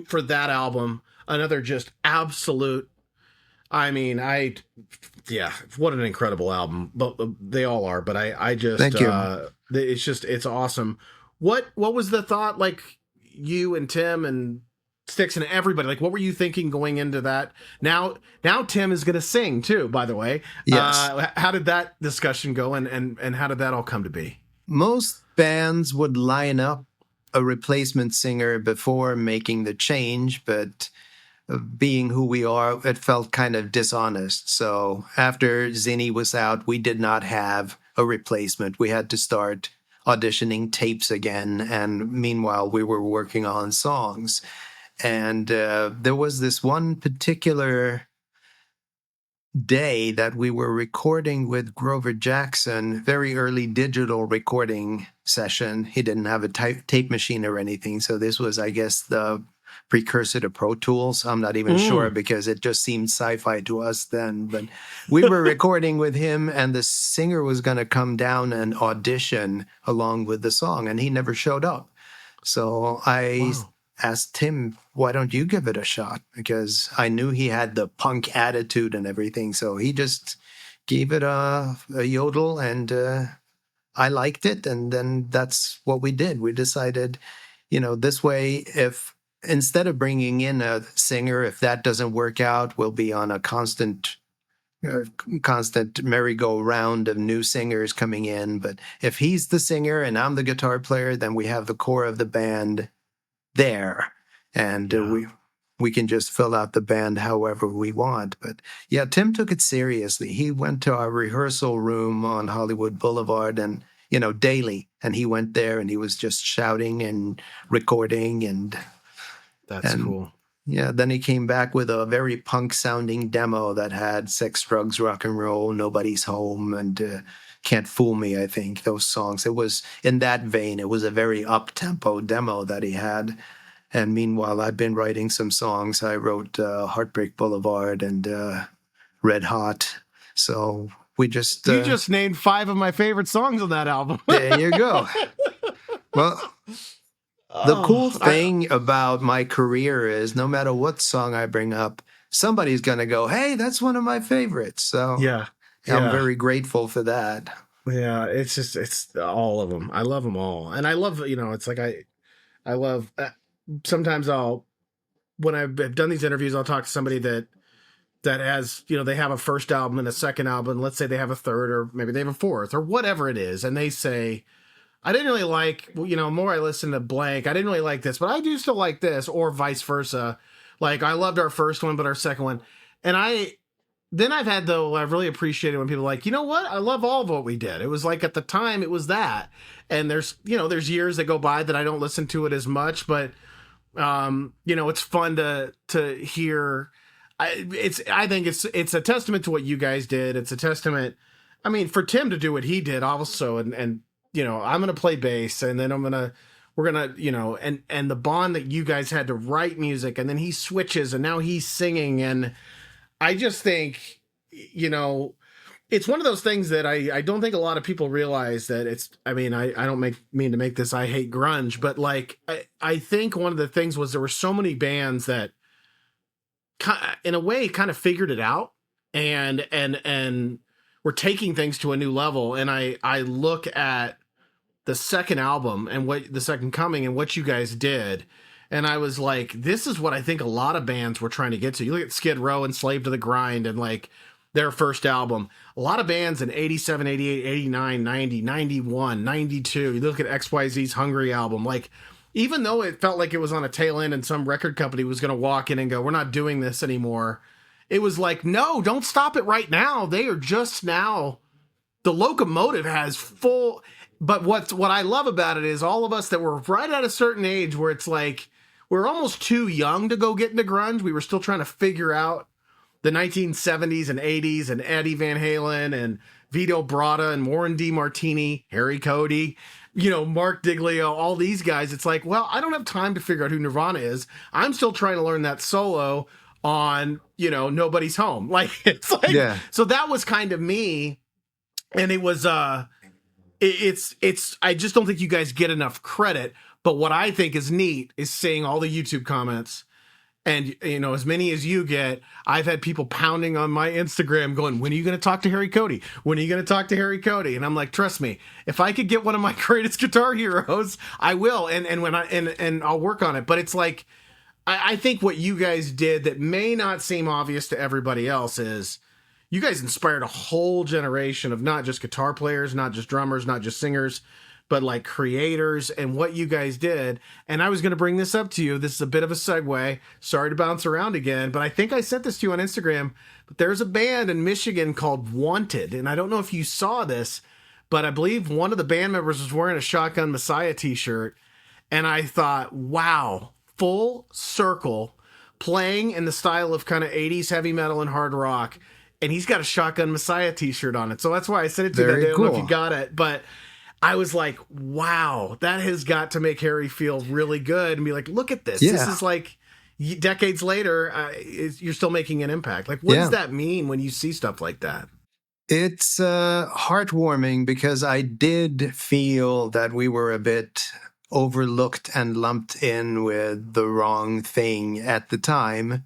for that album? Another just absolute. What an incredible album. But they all are. But I just, thank you. It's awesome. What was the thought? Like, you and Tim and Styx and everybody, like, what were you thinking going into that? Now Tim is going to sing too, by the way. Yes. How did that discussion go, and how did that all come to be? Most bands would line up a replacement singer before making the change, but being who we are, it felt kind of dishonest. So after Zinny was out, we did not have a replacement. We had to start auditioning tapes again, and meanwhile we were working on songs. And there was this one particular day that we were recording with Grover Jackson, very early digital recording session. He didn't have a tape machine or anything. So this was, I guess, the precursor to Pro Tools. I'm not even sure, because it just seemed sci-fi to us then. But we were recording with him, and the singer was going to come down and audition along with the song, and he never showed up. So I asked him, why don't you give it a shot? Because I knew he had the punk attitude and everything. So he just gave it a yodel, and I liked it. And then that's what we did. We decided, this way, if instead of bringing in a singer, if that doesn't work out, we'll be on a constant merry-go-round of new singers coming in. But if he's the singer and I'm the guitar player, then we have the core of the band there. and we can just fill out the band however we want. But yeah, Tim took it seriously. He went to our rehearsal room on Hollywood Boulevard and, daily. And he went there and he was just shouting and recording That's cool. Yeah, then he came back with a very punk-sounding demo that had Sex, Drugs, Rock and Roll, Nobody's Home, and Can't Fool Me, I think, those songs. It was in that vein. It was a very up-tempo demo that he had. And meanwhile, I've been writing some songs. I wrote Heartbreak Blvd and Red Hot. So we just... you just named 5 of my favorite songs on that album. There you go. Well, the cool thing about my career is no matter what song I bring up, somebody's going to go, hey, that's one of my favorites. So I'm very grateful for that. Yeah, it's all of them. I love them all. And I love, it's like I love... sometimes when I've done these interviews, I'll talk to somebody that has, they have a first album and a second album. Let's say they have a third, or maybe they have a fourth, or whatever it is. And they say, I didn't really like, more I listen to blank. I didn't really like this, but I do still like this, or vice versa. Like, I loved our first one, but our second one. And I've really appreciated when people are like, you know what? I love all of what we did. It was like at the time it was that. And there's years that go by that I don't listen to it as much, but it's fun to hear. I think it's a testament to what you guys did. It's a testament. I mean, for Tim to do what he did also, and I'm going to play bass, and then we're going to, and the bond that you guys had to write music, and then he switches and now he's singing. And I just think, it's one of those things that I don't think a lot of people realize that it's, I don't mean to make this, I hate grunge, but like, I think one of the things was there were so many bands that in a way kind of figured it out and were taking things to a new level. And I look at the second album and the Second Coming and what you guys did. And I was like, this is what I think a lot of bands were trying to get to. You look at Skid Row and Slave to the Grind and like, their first album. A lot of bands in 87, 88, 89, 90, 91, 92. You look at XYZ's Hungry album. Like, even though it felt like it was on a tail end and some record company was going to walk in and go, we're not doing this anymore. It was like, no, don't stop it right now. They are just now. The locomotive has full. But what I love about it is all of us that were right at a certain age where it's like, we're almost too young to go get into grunge. We were still trying to figure out the 1970s and 80s and Eddie Van Halen and Vito Bratta and Warren D. Martini, Harry Cody, Mark Diglio, all these guys. It's like, well, I don't have time to figure out who Nirvana is. I'm still trying to learn that solo on, Nobody's Home. Like, it's like, yeah. So that was kind of me. And it was, I just don't think you guys get enough credit. But what I think is neat is seeing all the YouTube comments. And, as many as you get, I've had people pounding on my Instagram going, when are you going to talk to Harry Cody? When are you going to talk to Harry Cody? And I'm like, trust me, if I could get one of my greatest guitar heroes, I will. And I'll work on it. But it's like, I think what you guys did that may not seem obvious to everybody else is you guys inspired a whole generation of not just guitar players, not just drummers, not just singers, but like creators and what you guys did. And I was going to bring this up to you. This is a bit of a segue. Sorry to bounce around again, but I think I sent this to you on Instagram. But there's a band in Michigan called Wanted. And I don't know if you saw this, but I believe one of the band members was wearing a Shotgun Messiah t-shirt. And I thought, wow, full circle, playing in the style of kind of 80s heavy metal and hard rock. And he's got a Shotgun Messiah t-shirt on it. So that's why I sent it to you that day. I don't know if you got it, but I was like, wow, that has got to make Harry feel really good and be like, look at this. Yeah. This is like decades later, you're still making an impact. Like, what does that mean when you see stuff like that? It's heartwarming because I did feel that we were a bit overlooked and lumped in with the wrong thing at the time.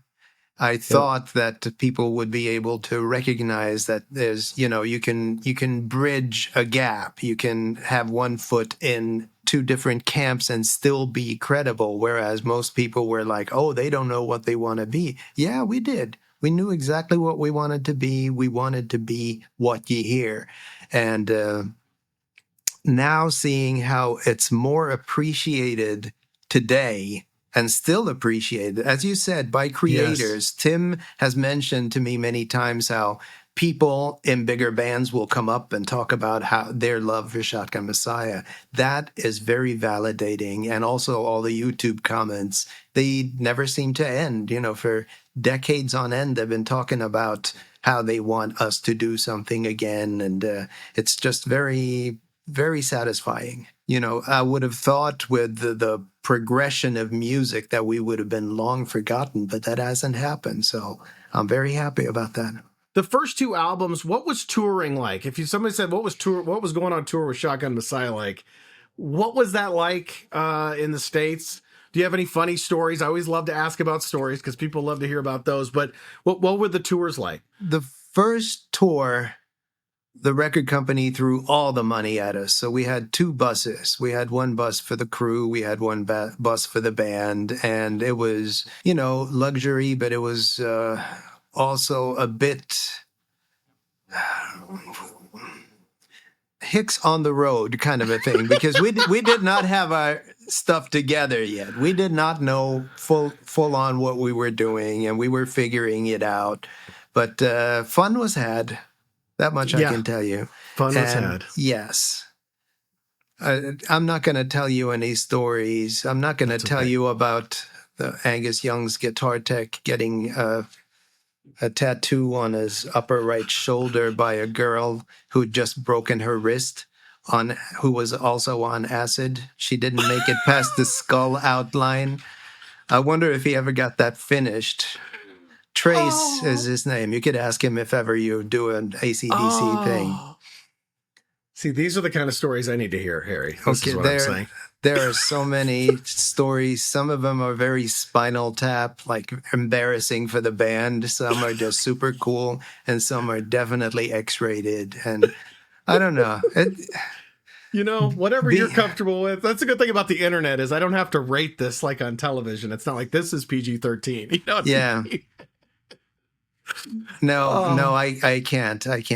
I thought that people would be able to recognize that there's, you can bridge a gap. You can have one foot in two different camps and still be credible. Whereas most people were like, oh, they don't know what they want to be. Yeah, we did. We knew exactly what we wanted to be. We wanted to be what you hear. And now seeing how it's more appreciated today and still appreciated, as you said, by creators. Yes. Tim has mentioned to me many times how people in bigger bands will come up and talk about how their love for Shotgun Messiah. That is very validating. And also all the YouTube comments, they never seem to end. For decades on end, they've been talking about how they want us to do something again. And it's just very, very satisfying. I would have thought with the progression of music that we would have been long forgotten, but that hasn't happened. So I'm very happy about that. The first two albums, what was touring like? If somebody said what was going on tour with Shotgun Messiah like, what was that like in the States? Do you have any funny stories? I always love to ask about stories because people love to hear about those. But what were the tours like? The first tour, the record company threw all the money at us. So we had 2 buses. We had one bus for the crew. We had one bus for the band. And it was, luxury, but it was also a bit Hicks on the road kind of a thing, because we did not have our stuff together yet. We did not know full on what we were doing, and we were figuring it out. But fun was had. That much I can tell you. Fun was had. Yes. I'm not going to tell you any stories. I'm not going to tell you about the Angus Young's guitar tech getting a tattoo on his upper right shoulder by a girl who'd just broken her wrist, who was also on acid. She didn't make it past the skull outline. I wonder if he ever got that finished. Trace is his name. You could ask him if ever you do an AC/DC thing. See, these are the kind of stories I need to hear, Harry. This is what I'm saying. There are so many stories. Some of them are very Spinal Tap, like embarrassing for the band. Some are just super cool, and some are definitely X-rated. And I don't know. Whatever you're comfortable with. That's a good thing about the internet is I don't have to rate this like on television. It's not like this is PG-13. Yeah. No, I can't. That's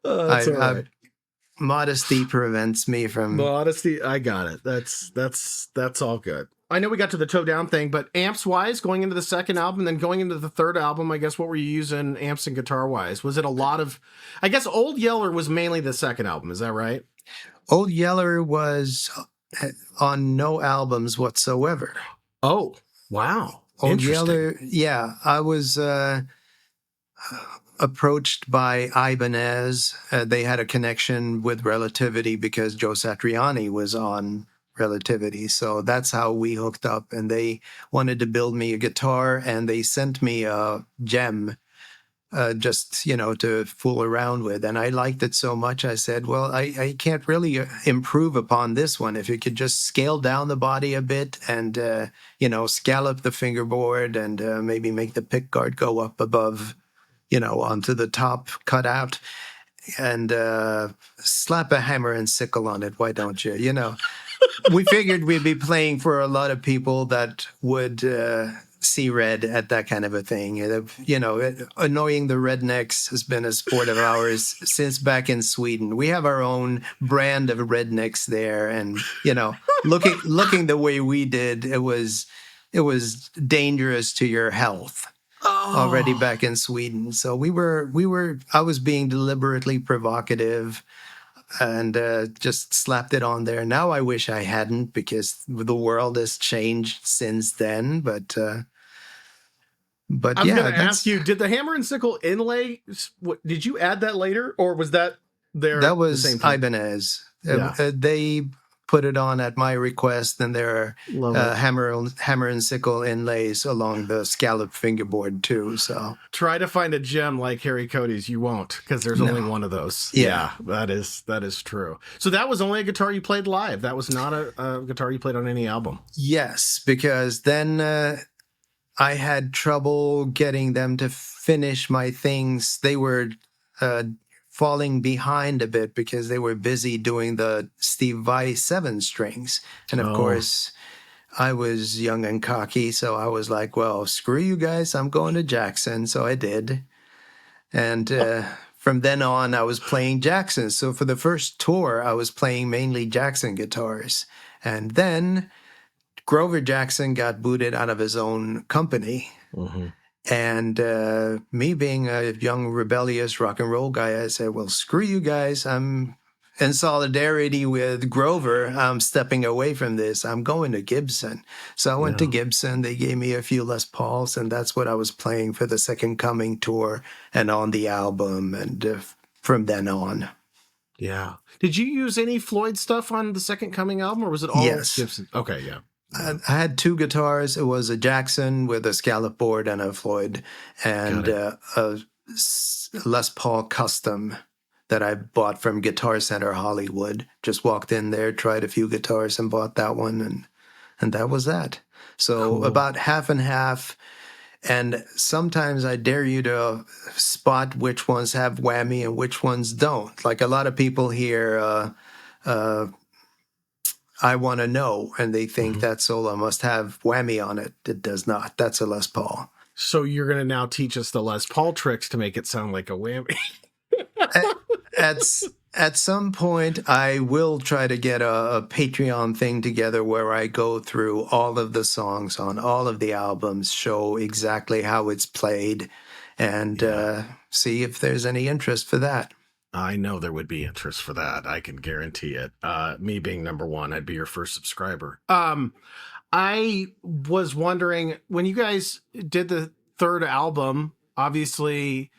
all right. Modesty prevents me from... Modesty, I got it. That's all good. I know we got to the Toe Down thing, but amps-wise, going into the second album, then going into the third album, I guess, what were you using amps and guitar-wise? Was it a lot of... I guess Old Yeller was mainly the second album, is that right? Old Yeller was on no albums whatsoever. Oh, wow. Old Yeller, yeah. I was... approached by Ibanez. They had a connection with Relativity because Joe Satriani was on Relativity. So that's how we hooked up. And they wanted to build me a guitar, and they sent me a gem just, to fool around with. And I liked it so much, I said, well, I can't really improve upon this one. If you could just scale down the body a bit and, scallop the fingerboard and maybe make the pick guard go up above, onto the top cutout, and slap a hammer and sickle on it. Why don't you? We figured we'd be playing for a lot of people that would see red at that kind of a thing. Annoying the rednecks has been a sport of ours since back in Sweden. We have our own brand of rednecks there, and looking the way we did, it was dangerous to your health. Already back in Sweden. So I was being deliberately provocative and just slapped it on there. Now I wish I hadn't, because the world has changed since then. But I was going to ask you, did the hammer and sickle inlay, did you add that later, or was that there? That was the same time? Ibanez. Yeah. They put it on at my request, and there are hammer and sickle inlays along the scalloped fingerboard too. So try to find a gem like Harry Cody's. You won't, because there's only one of those. Yeah, that is true. So that was only a guitar you played live. That was not a guitar you played on any album. Yes, because then I had trouble getting them to finish my things. They were falling behind a bit because they were busy doing the Steve Vai 7 strings. And of course, I was young and cocky, so I was like, well, screw you guys, I'm going to Jackson. So I did. And from then on, I was playing Jackson. So for the first tour, I was playing mainly Jackson guitars. And then Grover Jackson got booted out of his own company. Mm-hmm. And me being a young, rebellious rock and roll guy, I said, well, screw you guys. I'm in solidarity with Grover. I'm stepping away from this. I'm going to Gibson. So I went to Gibson. They gave me a few Les Pauls, and that's what I was playing for the Second Coming tour and on the album, and from then on. Yeah. Did you use any Floyd stuff on the Second Coming album, or was it all Gibson? Okay, yeah. I had two guitars. It was a Jackson with a scallop board and a Floyd, and a Les Paul custom that I bought from Guitar Center Hollywood. Just walked in there, tried a few guitars, and bought that one, and that was that. So about half and half. And sometimes I dare you to spot which ones have Whammy and which ones don't. Like a lot of people hear I Want to Know, and they think that solo must have Whammy on it. It does not. That's a Les Paul. So you're going to now teach us the Les Paul tricks to make it sound like a Whammy. At some point, I will try to get a Patreon thing together where I go through all of the songs on all of the albums, show exactly how it's played, and see if there's any interest for that. I know there would be interest for that. I can guarantee it. Me being number one, I'd be your first subscriber. I was wondering, when you guys did the third album, obviously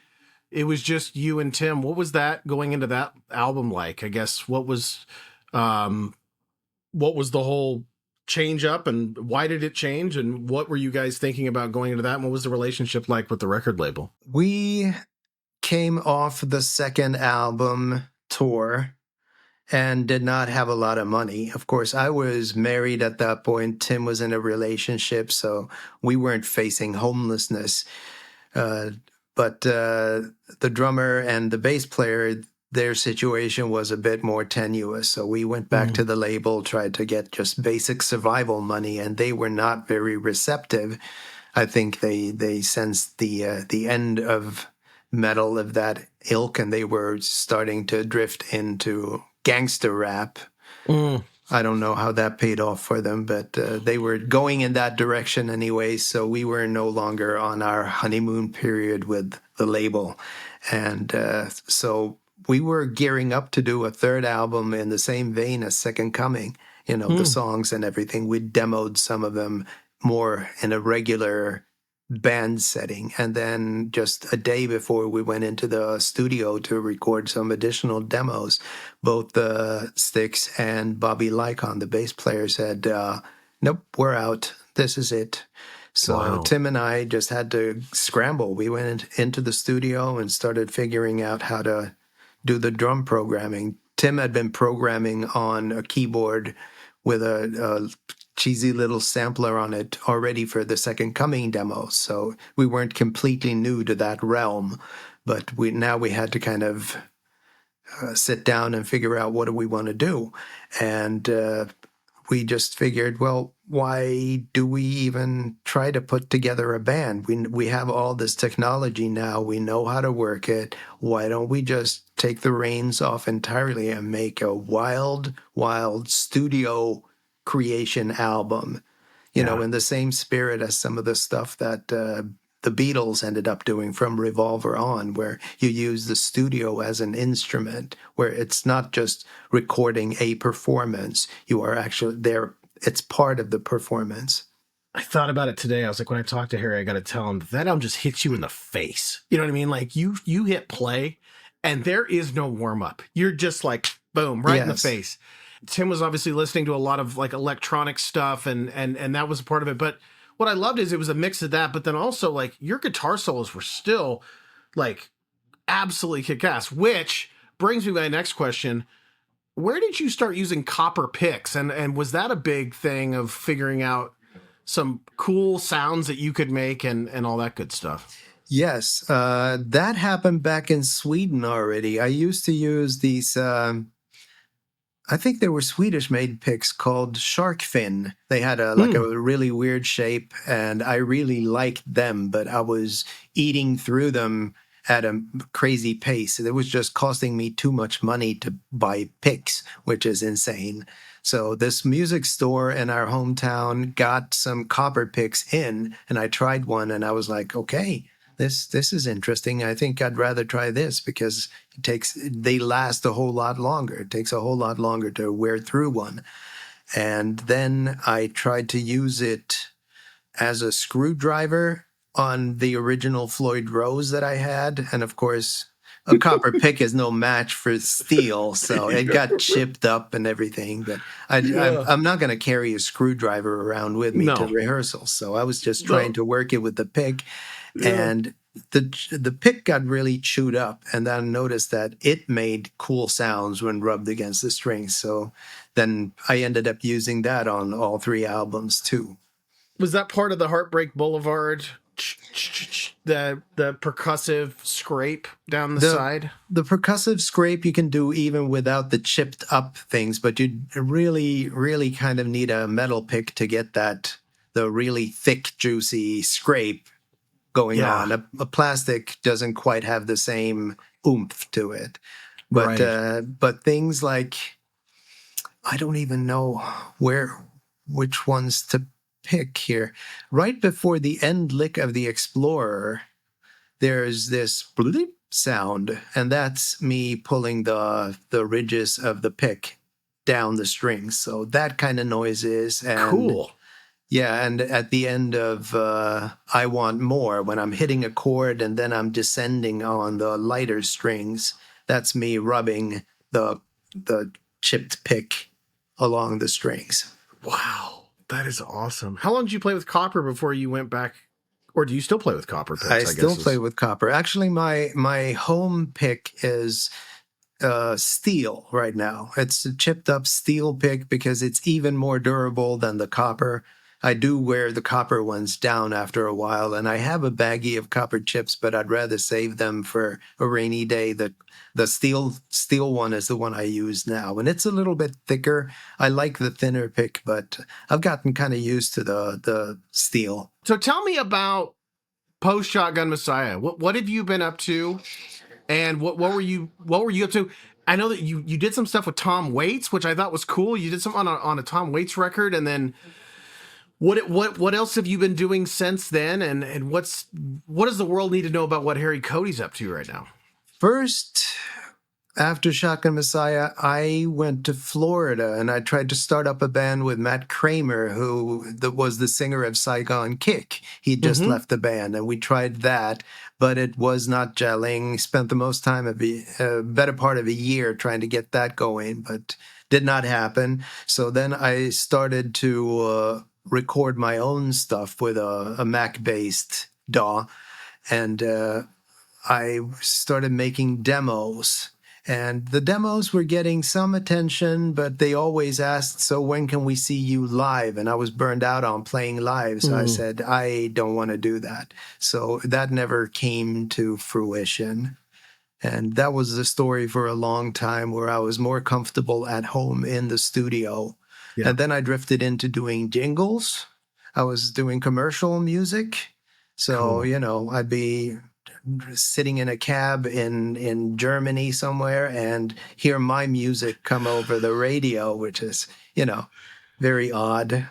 it was just you and Tim. What was that going into that album like? I guess what was the whole change up, and why did it change, and what were you guys thinking about going into that, and what was the relationship like with the record label? We came off the second album tour and did not have a lot of money. Of course, I was married at that point. Tim was in a relationship, so we weren't facing homelessness. But the drummer and the bass player, their situation was a bit more tenuous. So we went back to the label, tried to get just basic survival money, and they were not very receptive. I think they sensed the end of metal of that ilk, and they were starting to drift into gangster rap. I don't know how that paid off for them, but they were going in that direction anyway, so we were no longer on our honeymoon period with the label. And so we were gearing up to do a third album in the same vein as Second Coming, the songs and everything. We demoed some of them more in a regular band setting, and then just a day before we went into the studio to record some additional demos, both Styx and Bobby Lycon, the bass player, said, nope, we're out, this is it. So Tim and I just had to scramble. We went into the studio and started figuring out how to do the drum programming. Tim had been programming on a keyboard with a cheesy little sampler on it already for the Second Coming demo. So we weren't completely new to that realm, but we had to kind of sit down and figure out what do we want to do. And we just figured, well, why do we even try to put together a band? We have all this technology now. We know how to work it. Why don't we just take the reins off entirely and make a wild, wild studio creation album, in the same spirit as some of the stuff that the Beatles ended up doing from Revolver on, where you use the studio as an instrument, where it's not just recording a performance. You are actually there. It's part of the performance. I thought about it today. I was like, when I talked to Harry, I got to tell him that album just hits you in the face. You know what I mean? Like you hit play and there is no warm up. You're just like, boom, right in the face. Tim was obviously listening to a lot of like electronic stuff and that was a part of it. But what I loved is it was a mix of that, but then also like your guitar solos were still like absolutely kick-ass, which brings me to my next question. Where did you start using copper picks? And was that a big thing of figuring out some cool sounds that you could make and all that good stuff? Yes, that happened back in Sweden already. I used to use these... I think they were Swedish-made picks called shark fin. They had a really weird shape, and I really liked them, but I was eating through them at a crazy pace. It was just costing me too much money to buy picks, which is insane. So this music store in our hometown got some copper picks in, and I tried one, and I was like, okay, this is interesting. I think I'd rather try this because they last a whole lot longer. It takes a whole lot longer to wear through one. And then I tried to use it as a screwdriver on the original Floyd Rose that I had. And of course, a copper pick is no match for steel, so it got chipped up and everything. But I'm not going to carry a screwdriver around with me to rehearsals, so I was just trying to work it with the pick, and the pick got really chewed up, and then I noticed that it made cool sounds when rubbed against the strings. So then I ended up using that on all 3 albums too. Was that part of the Heartbreak Blvd? The percussive scrape down the side? The percussive scrape you can do even without the chipped up things, but you really, really kind of need a metal pick to get the really thick, juicy scrape going on. A plastic doesn't quite have the same oomph to it. But things like, I don't even know which ones to pick here. Right before the end lick of the Explorer, there's this bloop sound, and that's me pulling the ridges of the pick down the strings. So that kind of noises. And cool. Yeah, and at the end of I Want More, when I'm hitting a chord and then I'm descending on the lighter strings, that's me rubbing the chipped pick along the strings. Wow. That is awesome. How long did you play with copper before you went back, or do you still play with copper picks? I still play with copper. Actually, my home pick is steel right now. It's a chipped up steel pick because it's even more durable than the copper. I do wear the copper ones down after a while, and I have a baggie of copper chips, but I'd rather save them for a rainy day. The steel one is the one I use now, and it's a little bit thicker. I like the thinner pick, but I've gotten kind of used to the steel. So tell me about post Shotgun Messiah. What have you been up to, and what were you up to? I know that you did some stuff with Tom Waits, which I thought was cool. You did something on a Tom Waits record, and then what else have you been doing since then? And what does the world need to know about what Harry Cody's up to right now? First, after Shotgun Messiah, I went to Florida and I tried to start up a band with Matt Kramer, who was the singer of Saigon Kick. He just left the band, and we tried that, but it was not gelling. Spent the most time a better part of a year trying to get that going, but did not happen. So then I started to record my own stuff with a Mac-based DAW, and I started making demos. And the demos were getting some attention, but they always asked, so when can we see you live? And I was burned out on playing live, so I said, I don't want to do that. So that never came to fruition. And that was the story for a long time, where I was more comfortable at home in the studio. Yeah. And then I drifted into doing jingles. I was doing commercial music. So, cool. I'd be sitting in a cab in Germany somewhere and hear my music come over the radio, which is, very odd.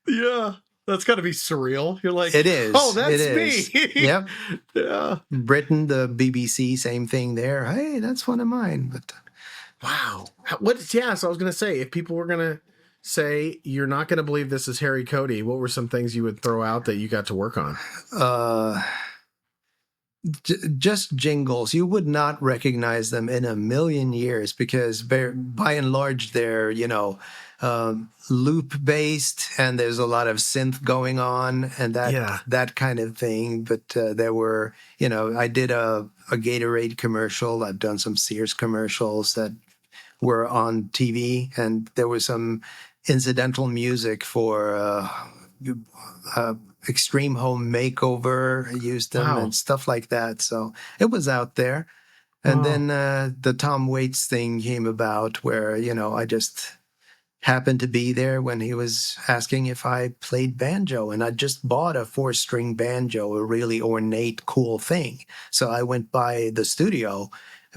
Yeah. That's got to be surreal. You're like, it is. Oh, that's me. Yep. Yeah. Britain, the BBC, same thing there. Hey, that's one of mine. But wow. So I was going to say, if people were going to say, you're not going to believe this is Harry Cody, what were some things you would throw out that you got to work on? Just jingles. You would not recognize them in a million years because by and large they're, loop based, and there's a lot of synth going on and that kind of thing. But there were, I did a Gatorade commercial. I've done some Sears commercials that were on TV, and there was some incidental music for Extreme Home Makeover. I used them and stuff like that. So it was out there. And then the Tom Waits thing came about, where, I just happened to be there when he was asking if I played banjo, and I just bought a 4-string banjo, a really ornate, cool thing. So I went by the studio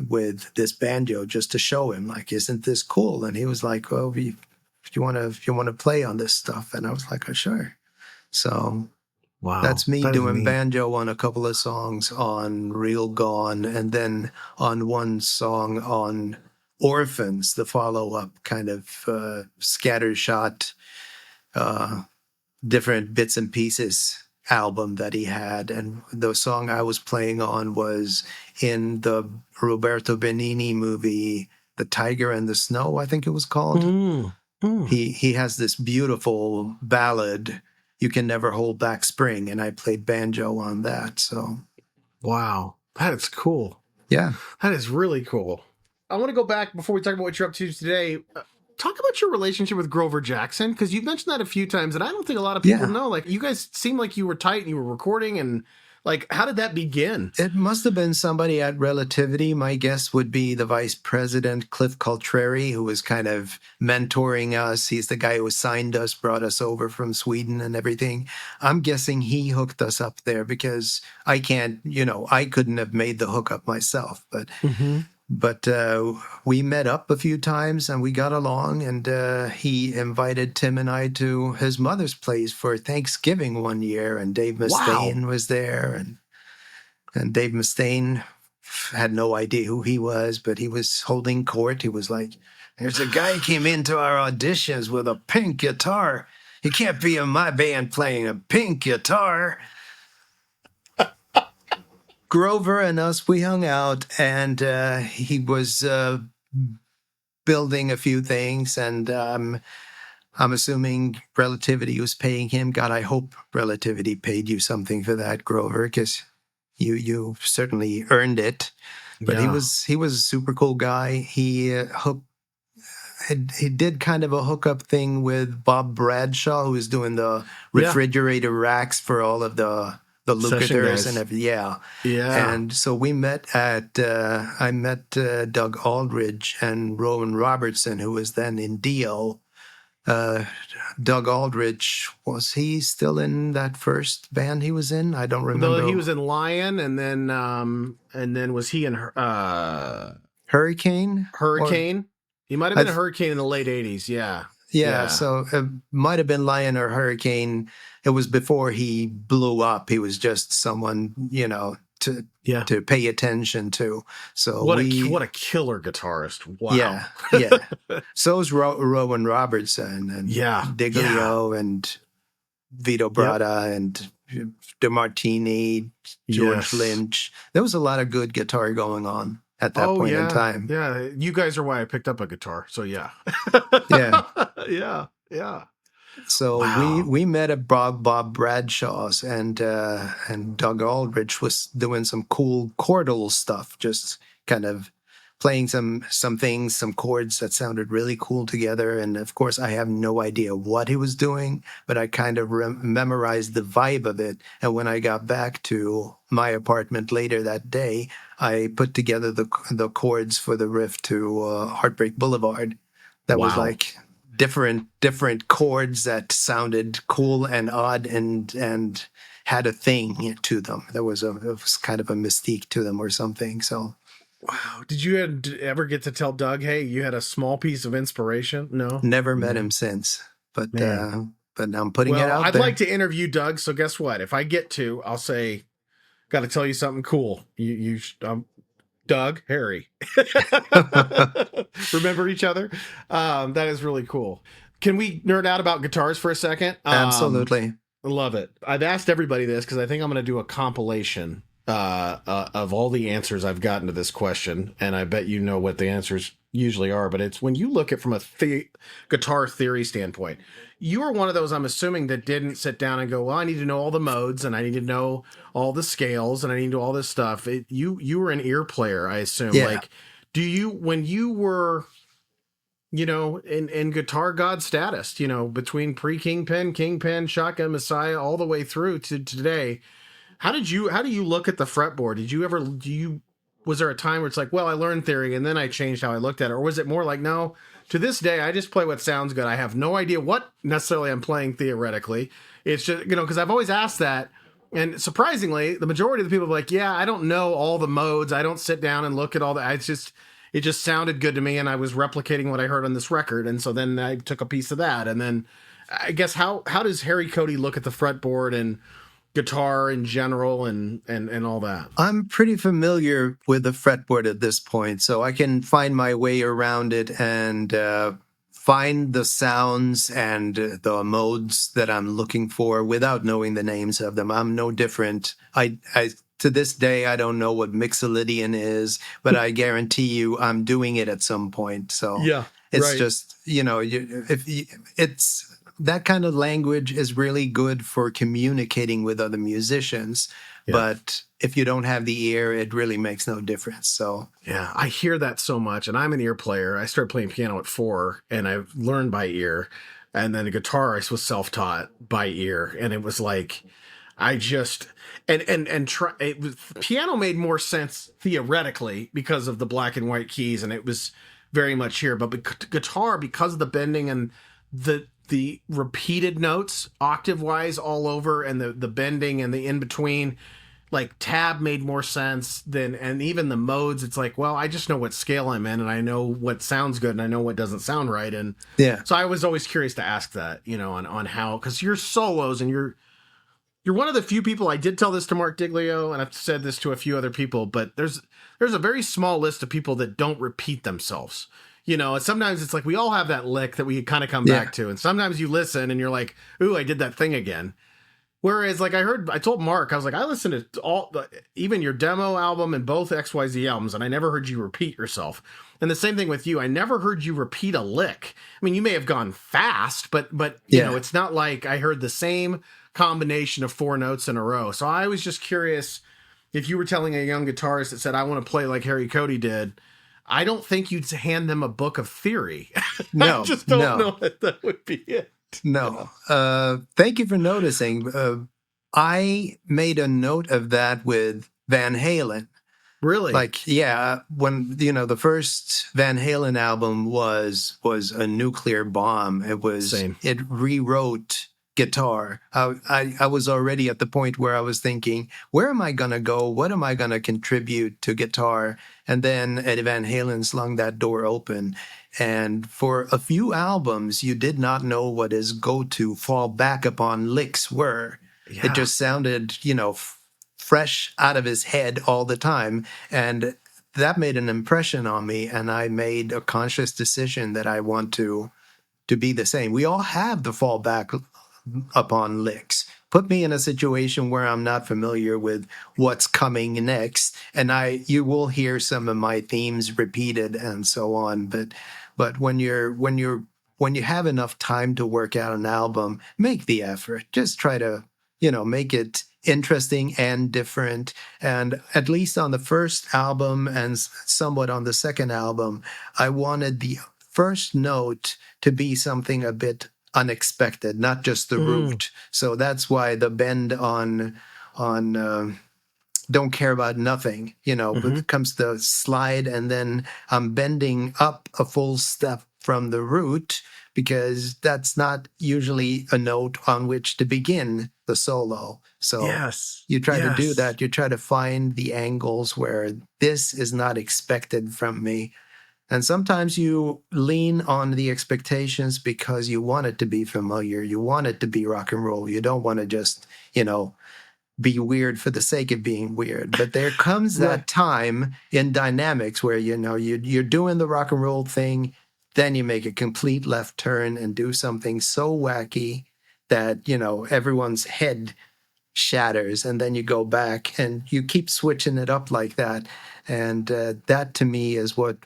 with this banjo just to show him, like, isn't this cool? And he was like, well, if you want to play on this stuff. And I was like, oh, sure. So Wow. that's me That is doing neat. banjo on a couple of songs on Real Gone, and then on one song on Orphans, the follow-up kind of scattershot, uh, different bits and pieces album that he had. And the song I was playing on was in the Roberto Benigni movie, The Tiger and the Snow, I think it was called. Mm, mm. He has this beautiful ballad, You Can Never Hold Back Spring, and I played banjo on that. So Wow. That is cool. yeah. That is really cool. I want to go back before we talk about what you're up to today. Talk about your relationship with Grover Jackson, because you've mentioned that a few times, and I don't think a lot of people Yeah. know. Like, you guys seem like you were tight and you were recording, and like, how did that begin? It must have been somebody at Relativity. My guess would be the vice president, Cliff Cultreri, who was kind of mentoring us. He's the guy who signed us, brought us over from Sweden and everything. I'm guessing he hooked us up there, because I can't, I couldn't have made the hookup myself. But we met up a few times and we got along, and he invited Tim and I to his mother's place for Thanksgiving one year, and Dave Mustaine was there, and Dave Mustaine had no idea who he was, but he was holding court. He was like, there's a guy who came into our auditions with a pink guitar. He can't be in my band playing a pink guitar. Grover and us, we hung out, and he was building a few things, and I'm assuming Relativity was paying him. God, I hope Relativity paid you something for that, Grover, because you certainly earned it. But Yeah. he was a super cool guy. He did kind of a hookup thing with Bob Bradshaw, who was doing the refrigerator racks for all of the Lucators and everything. Yeah. And so we met at, I met Doug Aldridge and Rowan Robertson, who was then in Dio. Doug Aldridge, was he still in that first band he was in? I don't remember. He was in Lion, and then was he in Hurricane? Hurricane? He might have been a Hurricane in the late 80s. Yeah. So it might have been Lion or Hurricane. It was before he blew up. He was just someone, to pay attention to. So what a killer guitarist. Wow. Yeah. So is Rowan Robertson and Diglio and Vito Bratta and DeMartini, George Lynch. There was a lot of good guitar going on at that point in time. Yeah. You guys are why I picked up a guitar. So yeah. Yeah. So we met at Bob Bradshaw's, and Doug Aldrich was doing some cool chordal stuff, just kind of playing some things, some chords that sounded really cool together. And of course, I have no idea what he was doing, but I kind of memorized the vibe of it. And when I got back to my apartment later that day, I put together the chords for the riff to Heartbreak Boulevard. That was like different chords that sounded cool and odd and had a thing to them. It was kind of a mystique to them or something. So, wow. Did you ever get to tell Doug, hey, you had a small piece of inspiration? No, never met him since. But I'm putting it out I'd there. like to interview Doug. So guess what? If I get to, I'll say, got to tell you something cool. Doug, Harry. Remember each other? That is really cool. Can we nerd out about guitars for a second? Absolutely. I love it. I've asked everybody this because I think I'm going to do a compilation of all the answers I've gotten to this question. And I bet you know what the answers usually are. But it's when you look at it from a guitar theory standpoint, you are one of those, I'm assuming, that didn't sit down and go, well, I need to know all the modes and I need to know all the scales and I need to do all this stuff. You were an ear player, I assume. Yeah. Like, when you were, in guitar god status, between Kingpin, Shotgun Messiah, all the way through to today, how do you look at the fretboard? was there a time where it's like, well, I learned theory and then I changed how I looked at it? Or was it more like, no, to this day, I just play what sounds good. I have no idea what necessarily I'm playing theoretically. It's just, because I've always asked that. And surprisingly, the majority of the people are like, yeah, I don't know all the modes. I don't sit down and look at all that. It just sounded good to me. And I was replicating what I heard on this record. And so then I took a piece of that. And then I guess how does Harry Cody look at the fretboard and guitar in general and all that? I'm pretty familiar with the fretboard at this point, so I can find my way around it and find the sounds and the modes that I'm looking for without knowing the names of them. I'm no different. I to this day, I don't know what Mixolydian is, but I guarantee you I'm doing it at some point. So Yeah, it's right. just, it's that kind of language is really good for communicating with other musicians. Yeah. But if you don't have the ear, it really makes no difference. So Yeah, I hear that so much, and I'm an ear player. I started playing piano at 4, and I learned by ear, and then a guitarist was self-taught by ear, and it was like I just piano made more sense theoretically because of the black and white keys, and it was very much here. But guitar, because of the bending and the repeated notes octave wise all over, and the bending and the in between, like tab made more sense than, and even the modes, it's like, well, I just know what scale I'm in and I know what sounds good and I know what doesn't sound right. And yeah, so I was always curious to ask that, on how, because your solos, and you're one of the few people. I did tell this to Mark Diglio, and I've said this to a few other people, but there's a very small list of people that don't repeat themselves. And sometimes it's like we all have that lick that we kind of come back to, and sometimes you listen and you're like, ooh, I did that thing again. Whereas, like, I told Mark, I was like, I listened to even your demo album and both XYZ albums, and I never heard you repeat yourself. And the same thing with you. I never heard you repeat a lick. I mean, you may have gone fast, but it's not like I heard the same combination of 4 notes in a row. So I was just curious if you were telling a young guitarist that said, I want to play like Harry Cody did. I don't think you'd hand them a book of theory. No, I just don't know that would be it. No. Thank you for noticing. I made a note of that with Van Halen. Really? Like, yeah, when the first Van Halen album was a nuclear bomb. It rewrote guitar. I was already at the point where I was thinking, where am I gonna go? What am I gonna contribute to guitar? And then Eddie Van Halen slung that door open. And for a few albums, you did not know what his go-to fall back upon licks were. Yeah. It just sounded, fresh out of his head all the time. And that made an impression on me. And I made a conscious decision that I want to be the same. We all have the fall back upon licks. Put me in a situation where I'm not familiar with what's coming next, and you will hear some of my themes repeated and so on. But when you have enough time to work out an album, make the effort. Just try to make it interesting and different. And at least on the first album and somewhat on the second album, I wanted the first note to be something a bit unexpected, not just the root. So that's why the bend on Don't Care About Nothing, when it comes to slide, and then I'm bending up a full step from the root, because that's not usually a note on which to begin the solo. So you try to do that. You try to find the angles where this is not expected from me. And sometimes you lean on the expectations because you want it to be familiar. You want it to be rock and roll. You don't want to just, be weird for the sake of being weird. But there comes that time in dynamics where, you're doing the rock and roll thing, then you make a complete left turn and do something so wacky that, everyone's head shatters, and then you go back and you keep switching it up like that. And that to me is what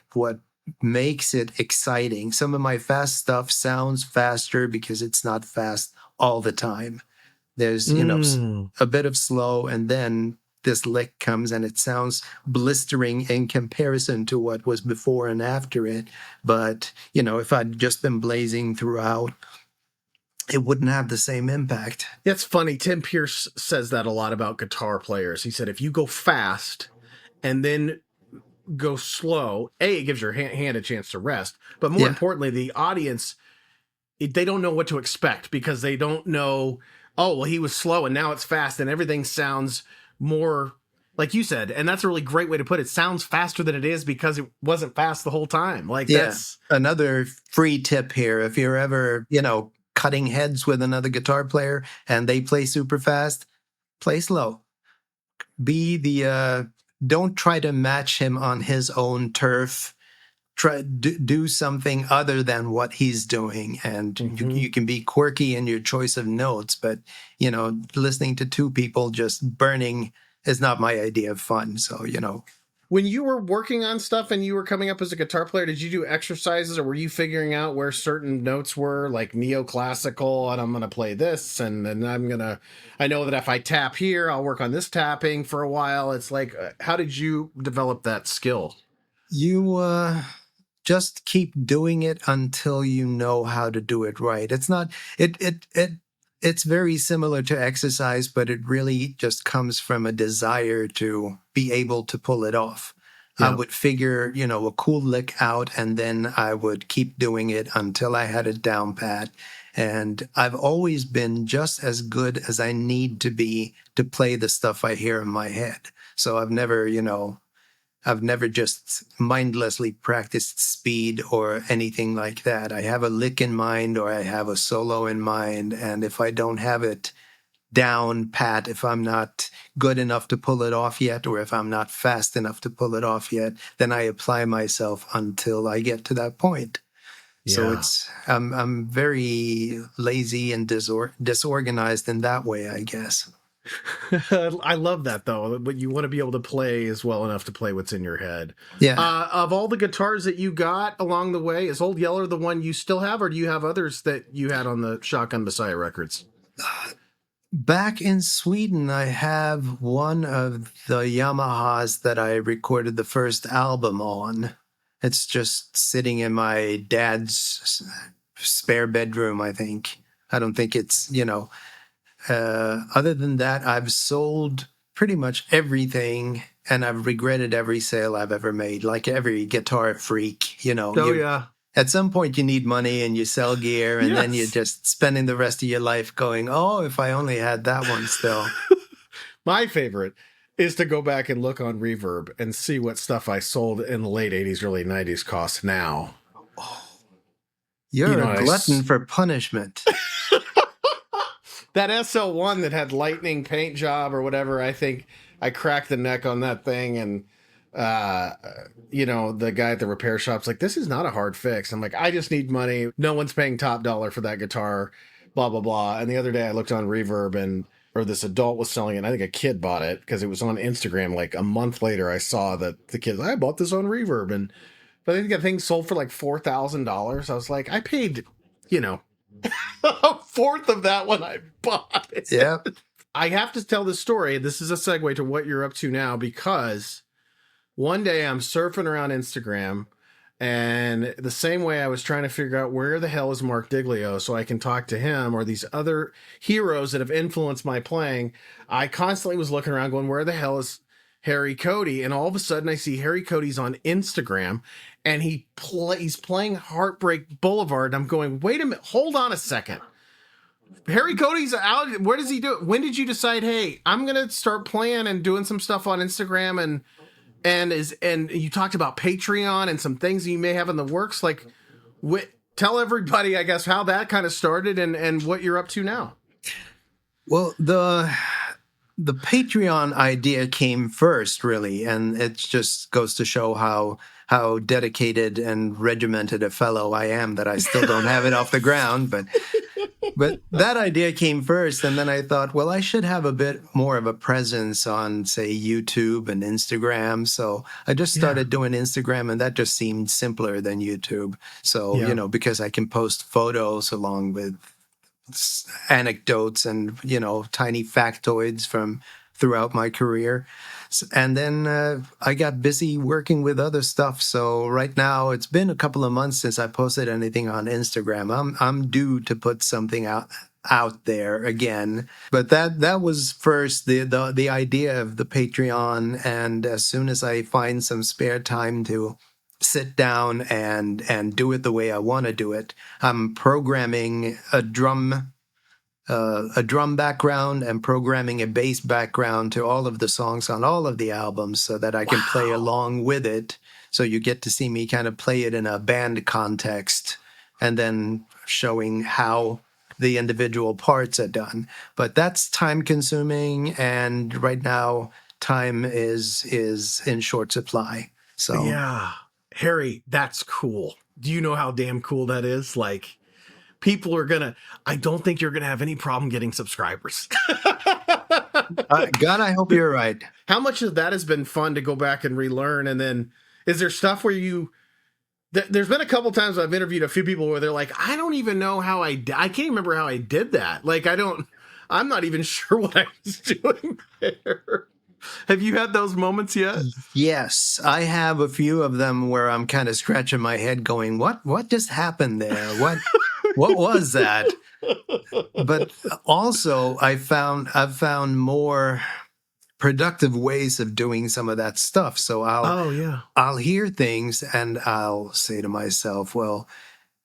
makes it exciting. Some of my fast stuff sounds faster because it's not fast all the time. There's, a bit of slow, and then this lick comes and it sounds blistering in comparison to what was before and after it. But, if I'd just been blazing throughout, it wouldn't have the same impact. That's funny. Tim Pierce says that a lot about guitar players. He said, if you go fast and then go slow, it gives your hand a chance to rest. But more importantly, the audience, they don't know what to expect because they don't know, oh, well, he was slow and now it's fast and everything sounds more like you said. And that's a really great way to put it. Sounds faster than it is because it wasn't fast the whole time. Like that's another free tip here. If you're ever, cutting heads with another guitar player and they play super fast, play slow. Don't try to match him on his own turf. Try do something other than what he's doing, and you can be quirky in your choice of notes, but listening to two people just burning is not my idea of fun. So when you were working on stuff and you were coming up as a guitar player, did you do exercises or were you figuring out where certain notes were, like neoclassical, and I'm going to play this, and then I know that if I tap here, I'll work on this tapping for a while. It's like, how did you develop that skill? You just keep doing it until you know how to do it right. It's not, it's very similar to exercise, but it really just comes from a desire to be able to pull it off. Yeah. I would figure, a cool lick out, and then I would keep doing it until I had it down pat. And I've always been just as good as I need to be to play the stuff I hear in my head. So I've never just mindlessly practiced speed or anything like that. I have a lick in mind or I have a solo in mind. And if I don't have it down pat, if I'm not good enough to pull it off yet, or if I'm not fast enough to pull it off yet, then I apply myself until I get to that point. Yeah. So I'm very lazy and disorganized in that way, I guess. I love that though, but you want to be able to play as well enough to play what's in your head. Yeah. Of all the guitars that you got along the way, is Old Yeller the one you still have, or do you have others that you had on the Shotgun Messiah records? Back in Sweden, I have one of the Yamahas that I recorded the first album on. It's just sitting in my dad's spare bedroom, I think. I don't think it's, other than that, I've sold pretty much everything, and I've regretted every sale I've ever made, like every guitar freak, yeah. At some point, you need money and you sell gear, and then you're just spending the rest of your life going, oh, if I only had that one still. My favorite is to go back and look on Reverb and see what stuff I sold in the late 80s, early 90s costs now. Oh, you're a glutton for punishment. That SL1 that had lightning paint job or whatever, I think I cracked the neck on that thing, and the guy at the repair shop's like, this is not a hard fix. I'm like, I just need money. No one's paying top dollar for that guitar, blah, blah, blah. And the other day I looked on Reverb, or this adult was selling it, and I think a kid bought it because it was on Instagram. Like a month later, I saw that the kid, I bought this on Reverb, but I think that thing sold for like $4,000. I was like, I paid, a fourth of that when I bought it. Yeah. I have to tell this story. This is a segue to what you're up to now, because one day I'm surfing around Instagram, and the same way I was trying to figure out where the hell is Mark Diglio so I can talk to him or these other heroes that have influenced my playing, I constantly was looking around going, where the hell is Harry Cody? And all of a sudden I see Harry Cody's on Instagram, and he's playing Heartbreak Blvd. And I'm going, wait a minute, hold on a second. Harry Cody's out. Where does he do it? When did you decide, hey, I'm going to start playing and doing some stuff on Instagram, and you talked about Patreon and some things you may have in the works? Like, tell everybody, I guess, how that kind of started and what you're up to now. Well, the Patreon idea came first, really, and it just goes to show how dedicated and regimented a fellow I am that I still don't have it off the ground. But that idea came first, and then I thought, well, I should have a bit more of a presence on, say, YouTube and Instagram. So I just started doing Instagram, and that just seemed simpler than YouTube. So, because I can post photos along with anecdotes and, tiny factoids from throughout my career. And then I got busy working with other stuff. So right now, it's been a couple of months since I posted anything on Instagram. I'm due to put something out out there again. But that was first the idea of the Patreon, and as soon as I find some spare time to sit down and do it the way I want to do it, I'm programming a drum background and programming a bass background to all of the songs on all of the albums so that I can play along with it. So you get to see me kind of play it in a band context and then showing how the individual parts are done. But that's time consuming, and right now time is in short supply. So yeah, Harry, that's cool. Do you know how damn cool that is? Like, people are gonna, I don't think you're gonna have any problem getting subscribers. God, I hope you're right. How much of that has been fun to go back and relearn? And then is there stuff where there's been a couple times I've interviewed a few people where they're like, I don't even know how I can't even remember how I did that. Like, I'm not even sure what I was doing there. Have you had those moments yet? Yes, I have a few of them where I'm kind of scratching my head going, what just happened there? What was that? But also I've found more productive ways of doing some of that stuff. So I'll hear things and I'll say to myself, well,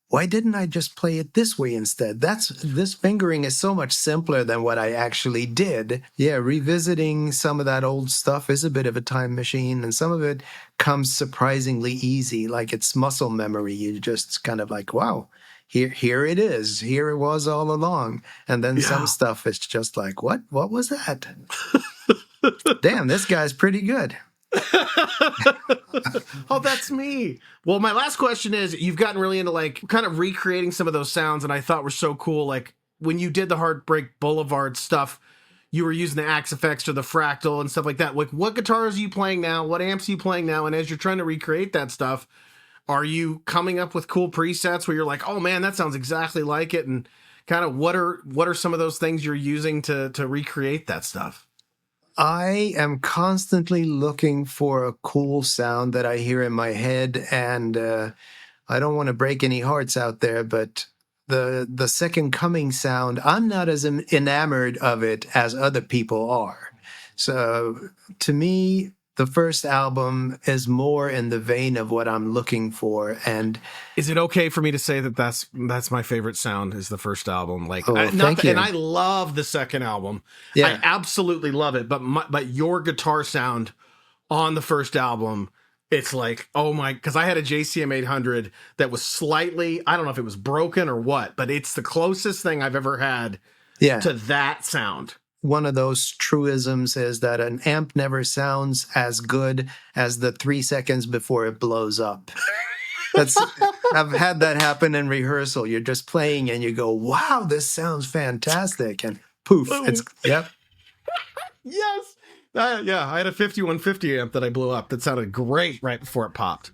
why didn't I just play it this way instead? This fingering is so much simpler than what I actually did. Yeah, revisiting some of that old stuff is a bit of a time machine, and some of it comes surprisingly easy, like it's muscle memory. You just kind of like, wow, here it is. Here it was all along. And then some stuff is just like, what was that? Damn, this guy's pretty good. Oh, that's me. Well, my last question is, you've gotten really into like kind of recreating some of those sounds, and I thought were so cool. Like when you did the Heartbreak Blvd stuff, you were using the Axe effects or the fractal and stuff like that. Like, what guitars are you playing now? What amps are you playing now? And as you're trying to recreate that stuff, are you coming up with cool presets where you're like, oh man, that sounds exactly like it? And kind of what are some of those things you're using to recreate that stuff? I am constantly looking for a cool sound that I hear in my head, and I don't want to break any hearts out there, but the Second Coming sound, I'm not as enamored of it as other people are. So to me, the first album is more in the vein of what I'm looking for. And is it okay for me to say that that's my favorite sound is the first album? Like, thank you. And I love the second album. Yeah. I absolutely love it. But your guitar sound on the first album, it's like, oh my, because I had a JCM 800 that was slightly, I don't know if it was broken or what, but it's the closest thing I've ever had to that sound. One of those truisms is that an amp never sounds as good as the 3 seconds before it blows up. I've had that happen in rehearsal. You're just playing and you go, wow, this sounds fantastic. And poof, yep. Yes. Yeah, I had a 5150 amp that I blew up that sounded great right before it popped.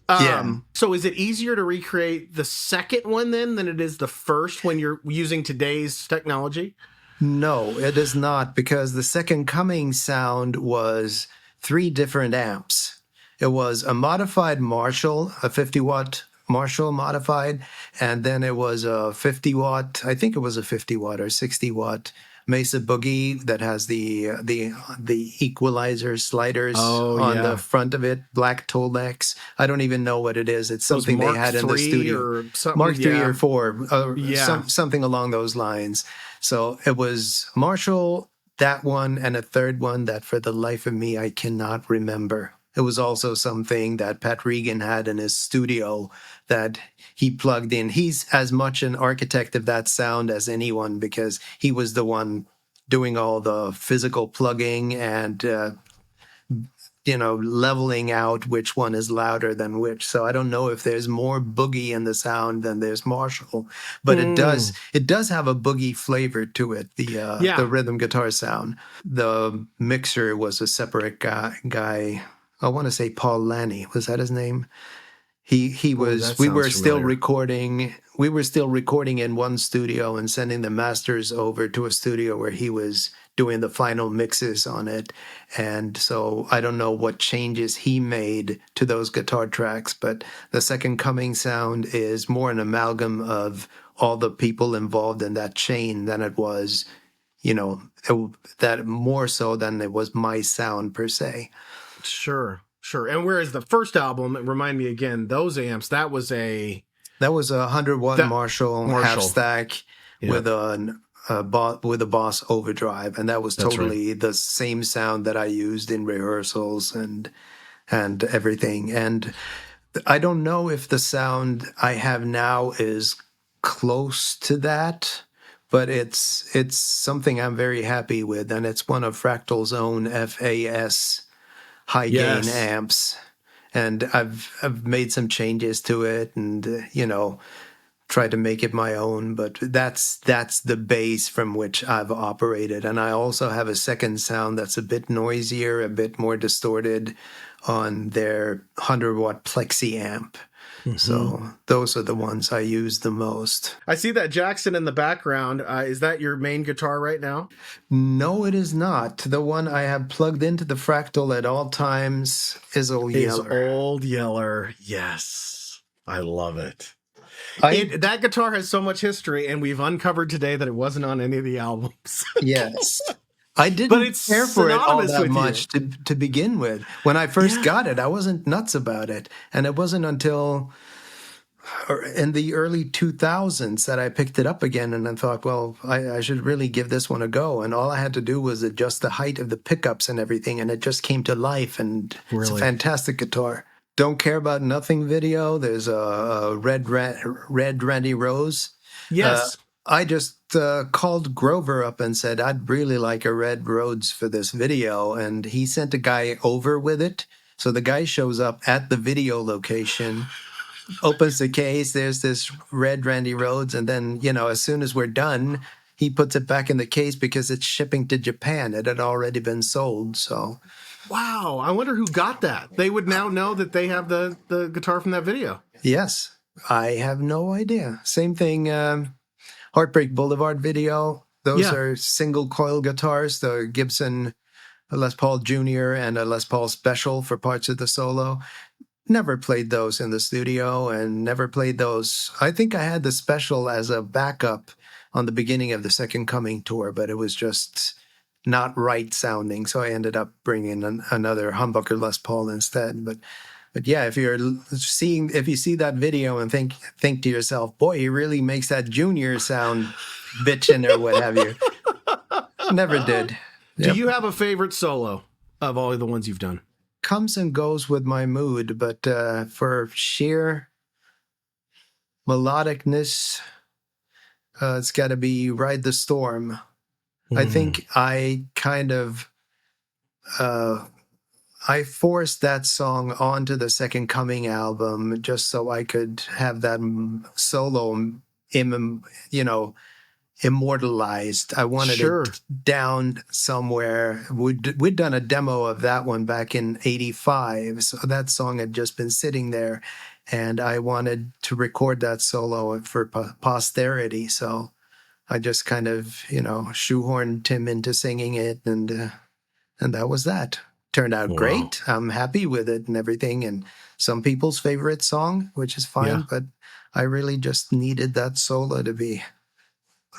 So is it easier to recreate the second one then than it is the first when you're using today's technology? No, it is not, because the Second Coming sound was 3 different amps. It was a modified Marshall, a 50-watt Marshall modified, and then it was a 50-watt, I think it was a 50-watt or 60-watt Mesa Boogie that has the equalizer sliders on the front of it, black Tolex. I don't even know what it is. It's something they had in the studio. Mark 3 or 4, something along those lines. So it was Marshall, that one, and a third one that for the life of me I cannot remember. It was also something that Pat Regan had in his studio that he plugged in. He's as much an architect of that sound as anyone, because he was the one doing all the physical plugging and leveling out which one is louder than which. So I don't know if there's more boogie in the sound than there's Marshall, but it does have a boogie flavor to it. The rhythm guitar sound. The mixer was a separate guy. I want to say Paul Lanny. Was that his name? He was. We were still recording. We were still recording in one studio and sending the masters over to a studio where he was doing the final mixes on it. And so I don't know what changes he made to those guitar tracks, but the Second Coming sound is more an amalgam of all the people involved in that chain than it was, that more so than it was my sound per se. Sure. And whereas the first album, remind me again, those amps, that was a 100-watt Marshall half stack with a Boss overdrive, and that was totally the same sound that I used in rehearsals and everything. And I don't know if the sound I have now is close to that, but it's something I'm very happy with, and it's one of Fractal's own FAS high gain amps. And I've made some changes to it, and tried to make it my own. But that's the base from which I've operated. And I also have a second sound that's a bit noisier, a bit more distorted on their 100-watt Plexi amp. So those are the ones I use the most. I see that Jackson in the background. Is that your main guitar right now? No, it is not. The one I have plugged into the Fractal at all times is Old Yeller. Old Yeller, yes. I love it. That guitar has so much history, and we've uncovered today that it wasn't on any of the albums. Yes. I didn't care for it all that much to begin with. When I first got it, I wasn't nuts about it. And it wasn't until in the early 2000s that I picked it up again, and I thought, well, I should really give this one a go. And all I had to do was adjust the height of the pickups and everything, and it just came to life, and it's a fantastic guitar. Don't Care About Nothing video. There's a Red Randy Rose. Yes. I just called Grover up and said, I'd really like a Red Rhodes for this video. And he sent a guy over with it. So the guy shows up at the video location, opens the case. There's this Red Randy Rhodes. And then, as soon as we're done, he puts it back in the case because it's shipping to Japan. It had already been sold. So, wow. I wonder who got that. They would now know that they have the guitar from that video. Yes. I have no idea. Same thing. Heartbreak Blvd video. Those are single coil guitars. The Gibson Les Paul Jr. and a Les Paul Special for parts of the solo. Never played those in the studio and never played those. I think I had the Special as a backup on the beginning of the Second Coming tour, but it was just not right sounding. So I ended up bringing another humbucker Les Paul instead. But yeah, if you see that video and think to yourself, boy, he really makes that Junior sound bitchin' or what have you. Never did. Do you have a favorite solo of all of the ones you've done? Comes and goes with my mood, but for sheer melodicness, it's got to be Ride the Storm. I think I kind of... I forced that song onto the Second Coming album just so I could have that solo, immortalized. I wanted it down somewhere. We'd done a demo of that one back in '85, so that song had just been sitting there, and I wanted to record that solo for posterity. So I just kind of, shoehorned Tim into singing it, and that was that. Turned out great. I'm happy with it and everything. And some people's favorite song, which is fine. But I really just needed that solo to be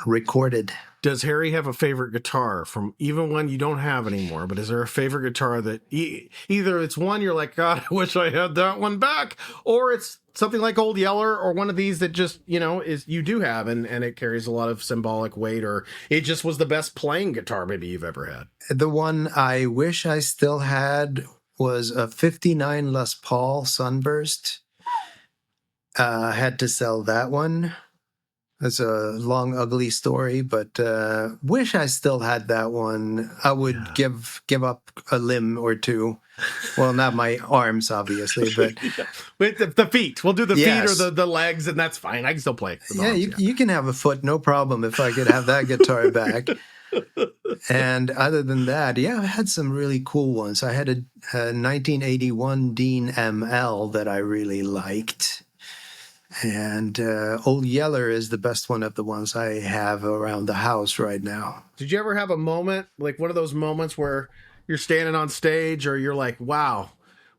recorded. Does Harry have a favorite guitar from even one you don't have anymore? But is there a favorite guitar that either it's one you're like, God, I wish I had that one back, or it's something like Old Yeller, or one of these that just, is you do have and it carries a lot of symbolic weight, or it just was the best playing guitar maybe you've ever had? The one I wish I still had was a 59 Les Paul Sunburst. I had to sell that one. It's a long, ugly story, but wish I still had that one. I would give up a limb or two. Well, not my arms, obviously, but with the feet. We'll do the feet or the legs, and that's fine. I can still play. You can have a foot, no problem, if I could have that guitar back. And other than that, I had some really cool ones. I had a 1981 Dean ML that I really liked. And Old Yeller is the best one of the ones I have around the house right now. Did you ever have a moment, like one of those moments where you're standing on stage or you're like, wow,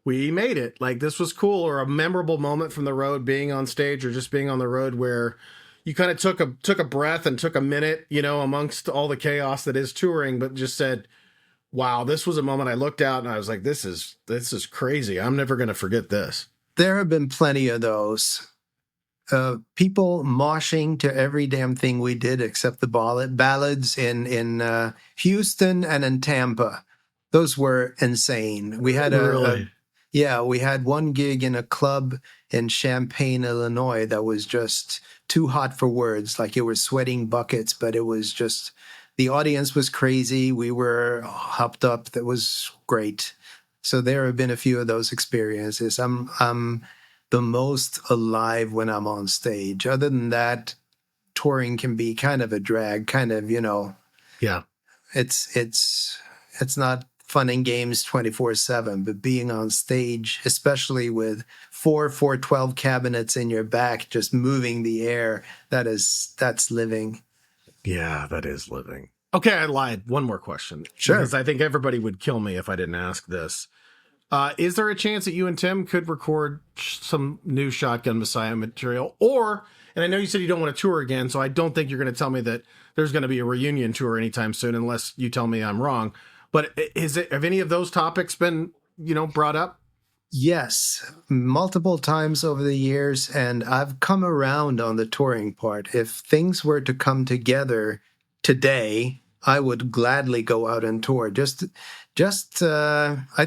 we made it. Like this was cool, or a memorable moment from the road being on stage or just being on the road where you kind of took a breath and took a minute, you know, amongst all the chaos that is touring, but just said, wow, this was a moment I looked out and I was like, this is crazy. I'm never going to forget this. There have been plenty of those. People moshing to every damn thing we did except the ballads in Houston and in Tampa. Those were insane. We had we had one gig in a club in Champaign, Illinois that was just too hot for words. Like, it was sweating buckets, but it was just, the audience was crazy. We were hopped up. That was great. So there have been a few of those experiences. I'm the most alive when I'm on stage. Other than that, touring can be kind of a drag, kind of, you know. Yeah. It's not fun and games 24/7, but being on stage, especially with 4/4/12 cabinets in your back, just moving the air, that's living. Yeah, that is living. Okay, I lied. One more question. Sure. Because I think everybody would kill me if I didn't ask this. Is there a chance that you and Tim could record some new Shotgun Messiah material? Or, and I know you said you don't want to tour again, so I don't think you're going to tell me that there's going to be a reunion tour anytime soon, unless you tell me I'm wrong. But have any of those topics been, you know, brought up? Yes, multiple times over the years, and I've come around on the touring part. If things were to come together today, I would gladly go out and tour. I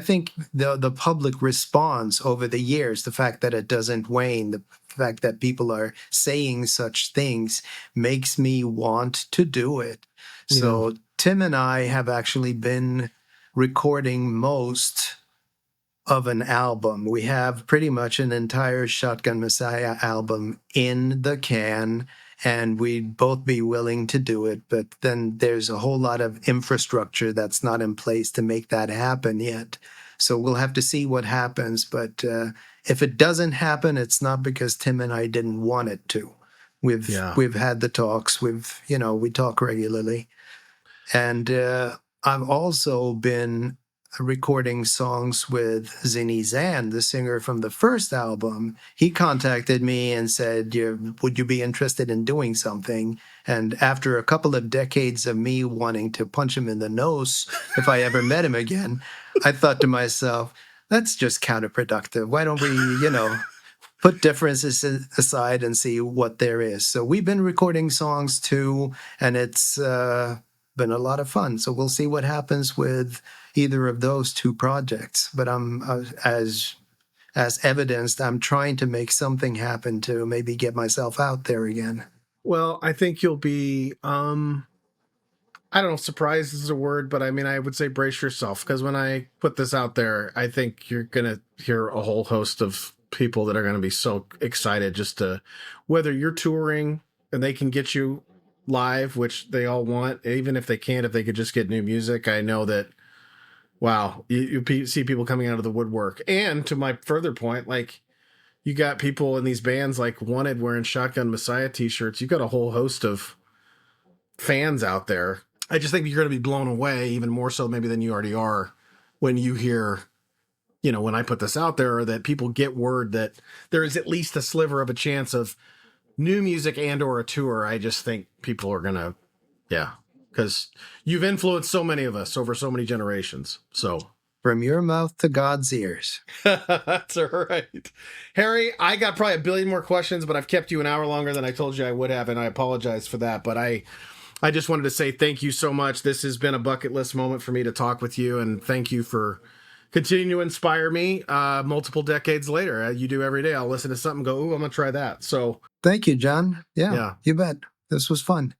think the public response over the years, the fact that it doesn't wane, the fact that people are saying such things, makes me want to do it. Yeah. So Tim and I have actually been recording most of an album. We have pretty much an entire Shotgun Messiah album in the can, and we'd both be willing to do it, but then there's a whole lot of infrastructure that's not in place to make that happen yet. So we'll have to see what happens, but if it doesn't happen, it's not because Tim and I didn't want it to. We've had the talks. We talk regularly. And I've also been recording songs with Zinny J, the singer from the first album. He contacted me and said, would you be interested in doing something? And after a couple of decades of me wanting to punch him in the nose if I ever met him again, I thought to myself, that's just counterproductive. Why don't we, put differences aside and see what there is? So we've been recording songs too, and it's been a lot of fun. So we'll see what happens with either of those two projects. But I'm as evidenced, I'm trying to make something happen to maybe get myself out there again. Well, I think you'll be, I don't know, surprised is a word, but I mean, I would say brace yourself, because when I put this out there, I think you're going to hear a whole host of people that are going to be so excited just to, whether you're touring and they can get you live, which they all want, even if they can't, if they could just get new music. I know that, wow, you see people coming out of the woodwork. And to my further point, like, you got people in these bands like Wanted wearing Shotgun Messiah t-shirts. You've got a whole host of fans out there. I just think you're going to be blown away, even more so maybe than you already are, when you hear, when I put this out there, or that people get word that there is at least a sliver of a chance of new music and or a tour. I just think people are going to, because you've influenced so many of us over so many generations. So from your mouth to God's ears. That's all right. Harry, I got probably a billion more questions, but I've kept you an hour longer than I told you I would have, and I apologize for that. But I just wanted to say thank you so much. This has been a bucket list moment for me to talk with you, and thank you for continuing to inspire me multiple decades later. You do every day. I'll listen to something and go, ooh, I'm going to try that. So thank you, John. Yeah, you bet. This was fun.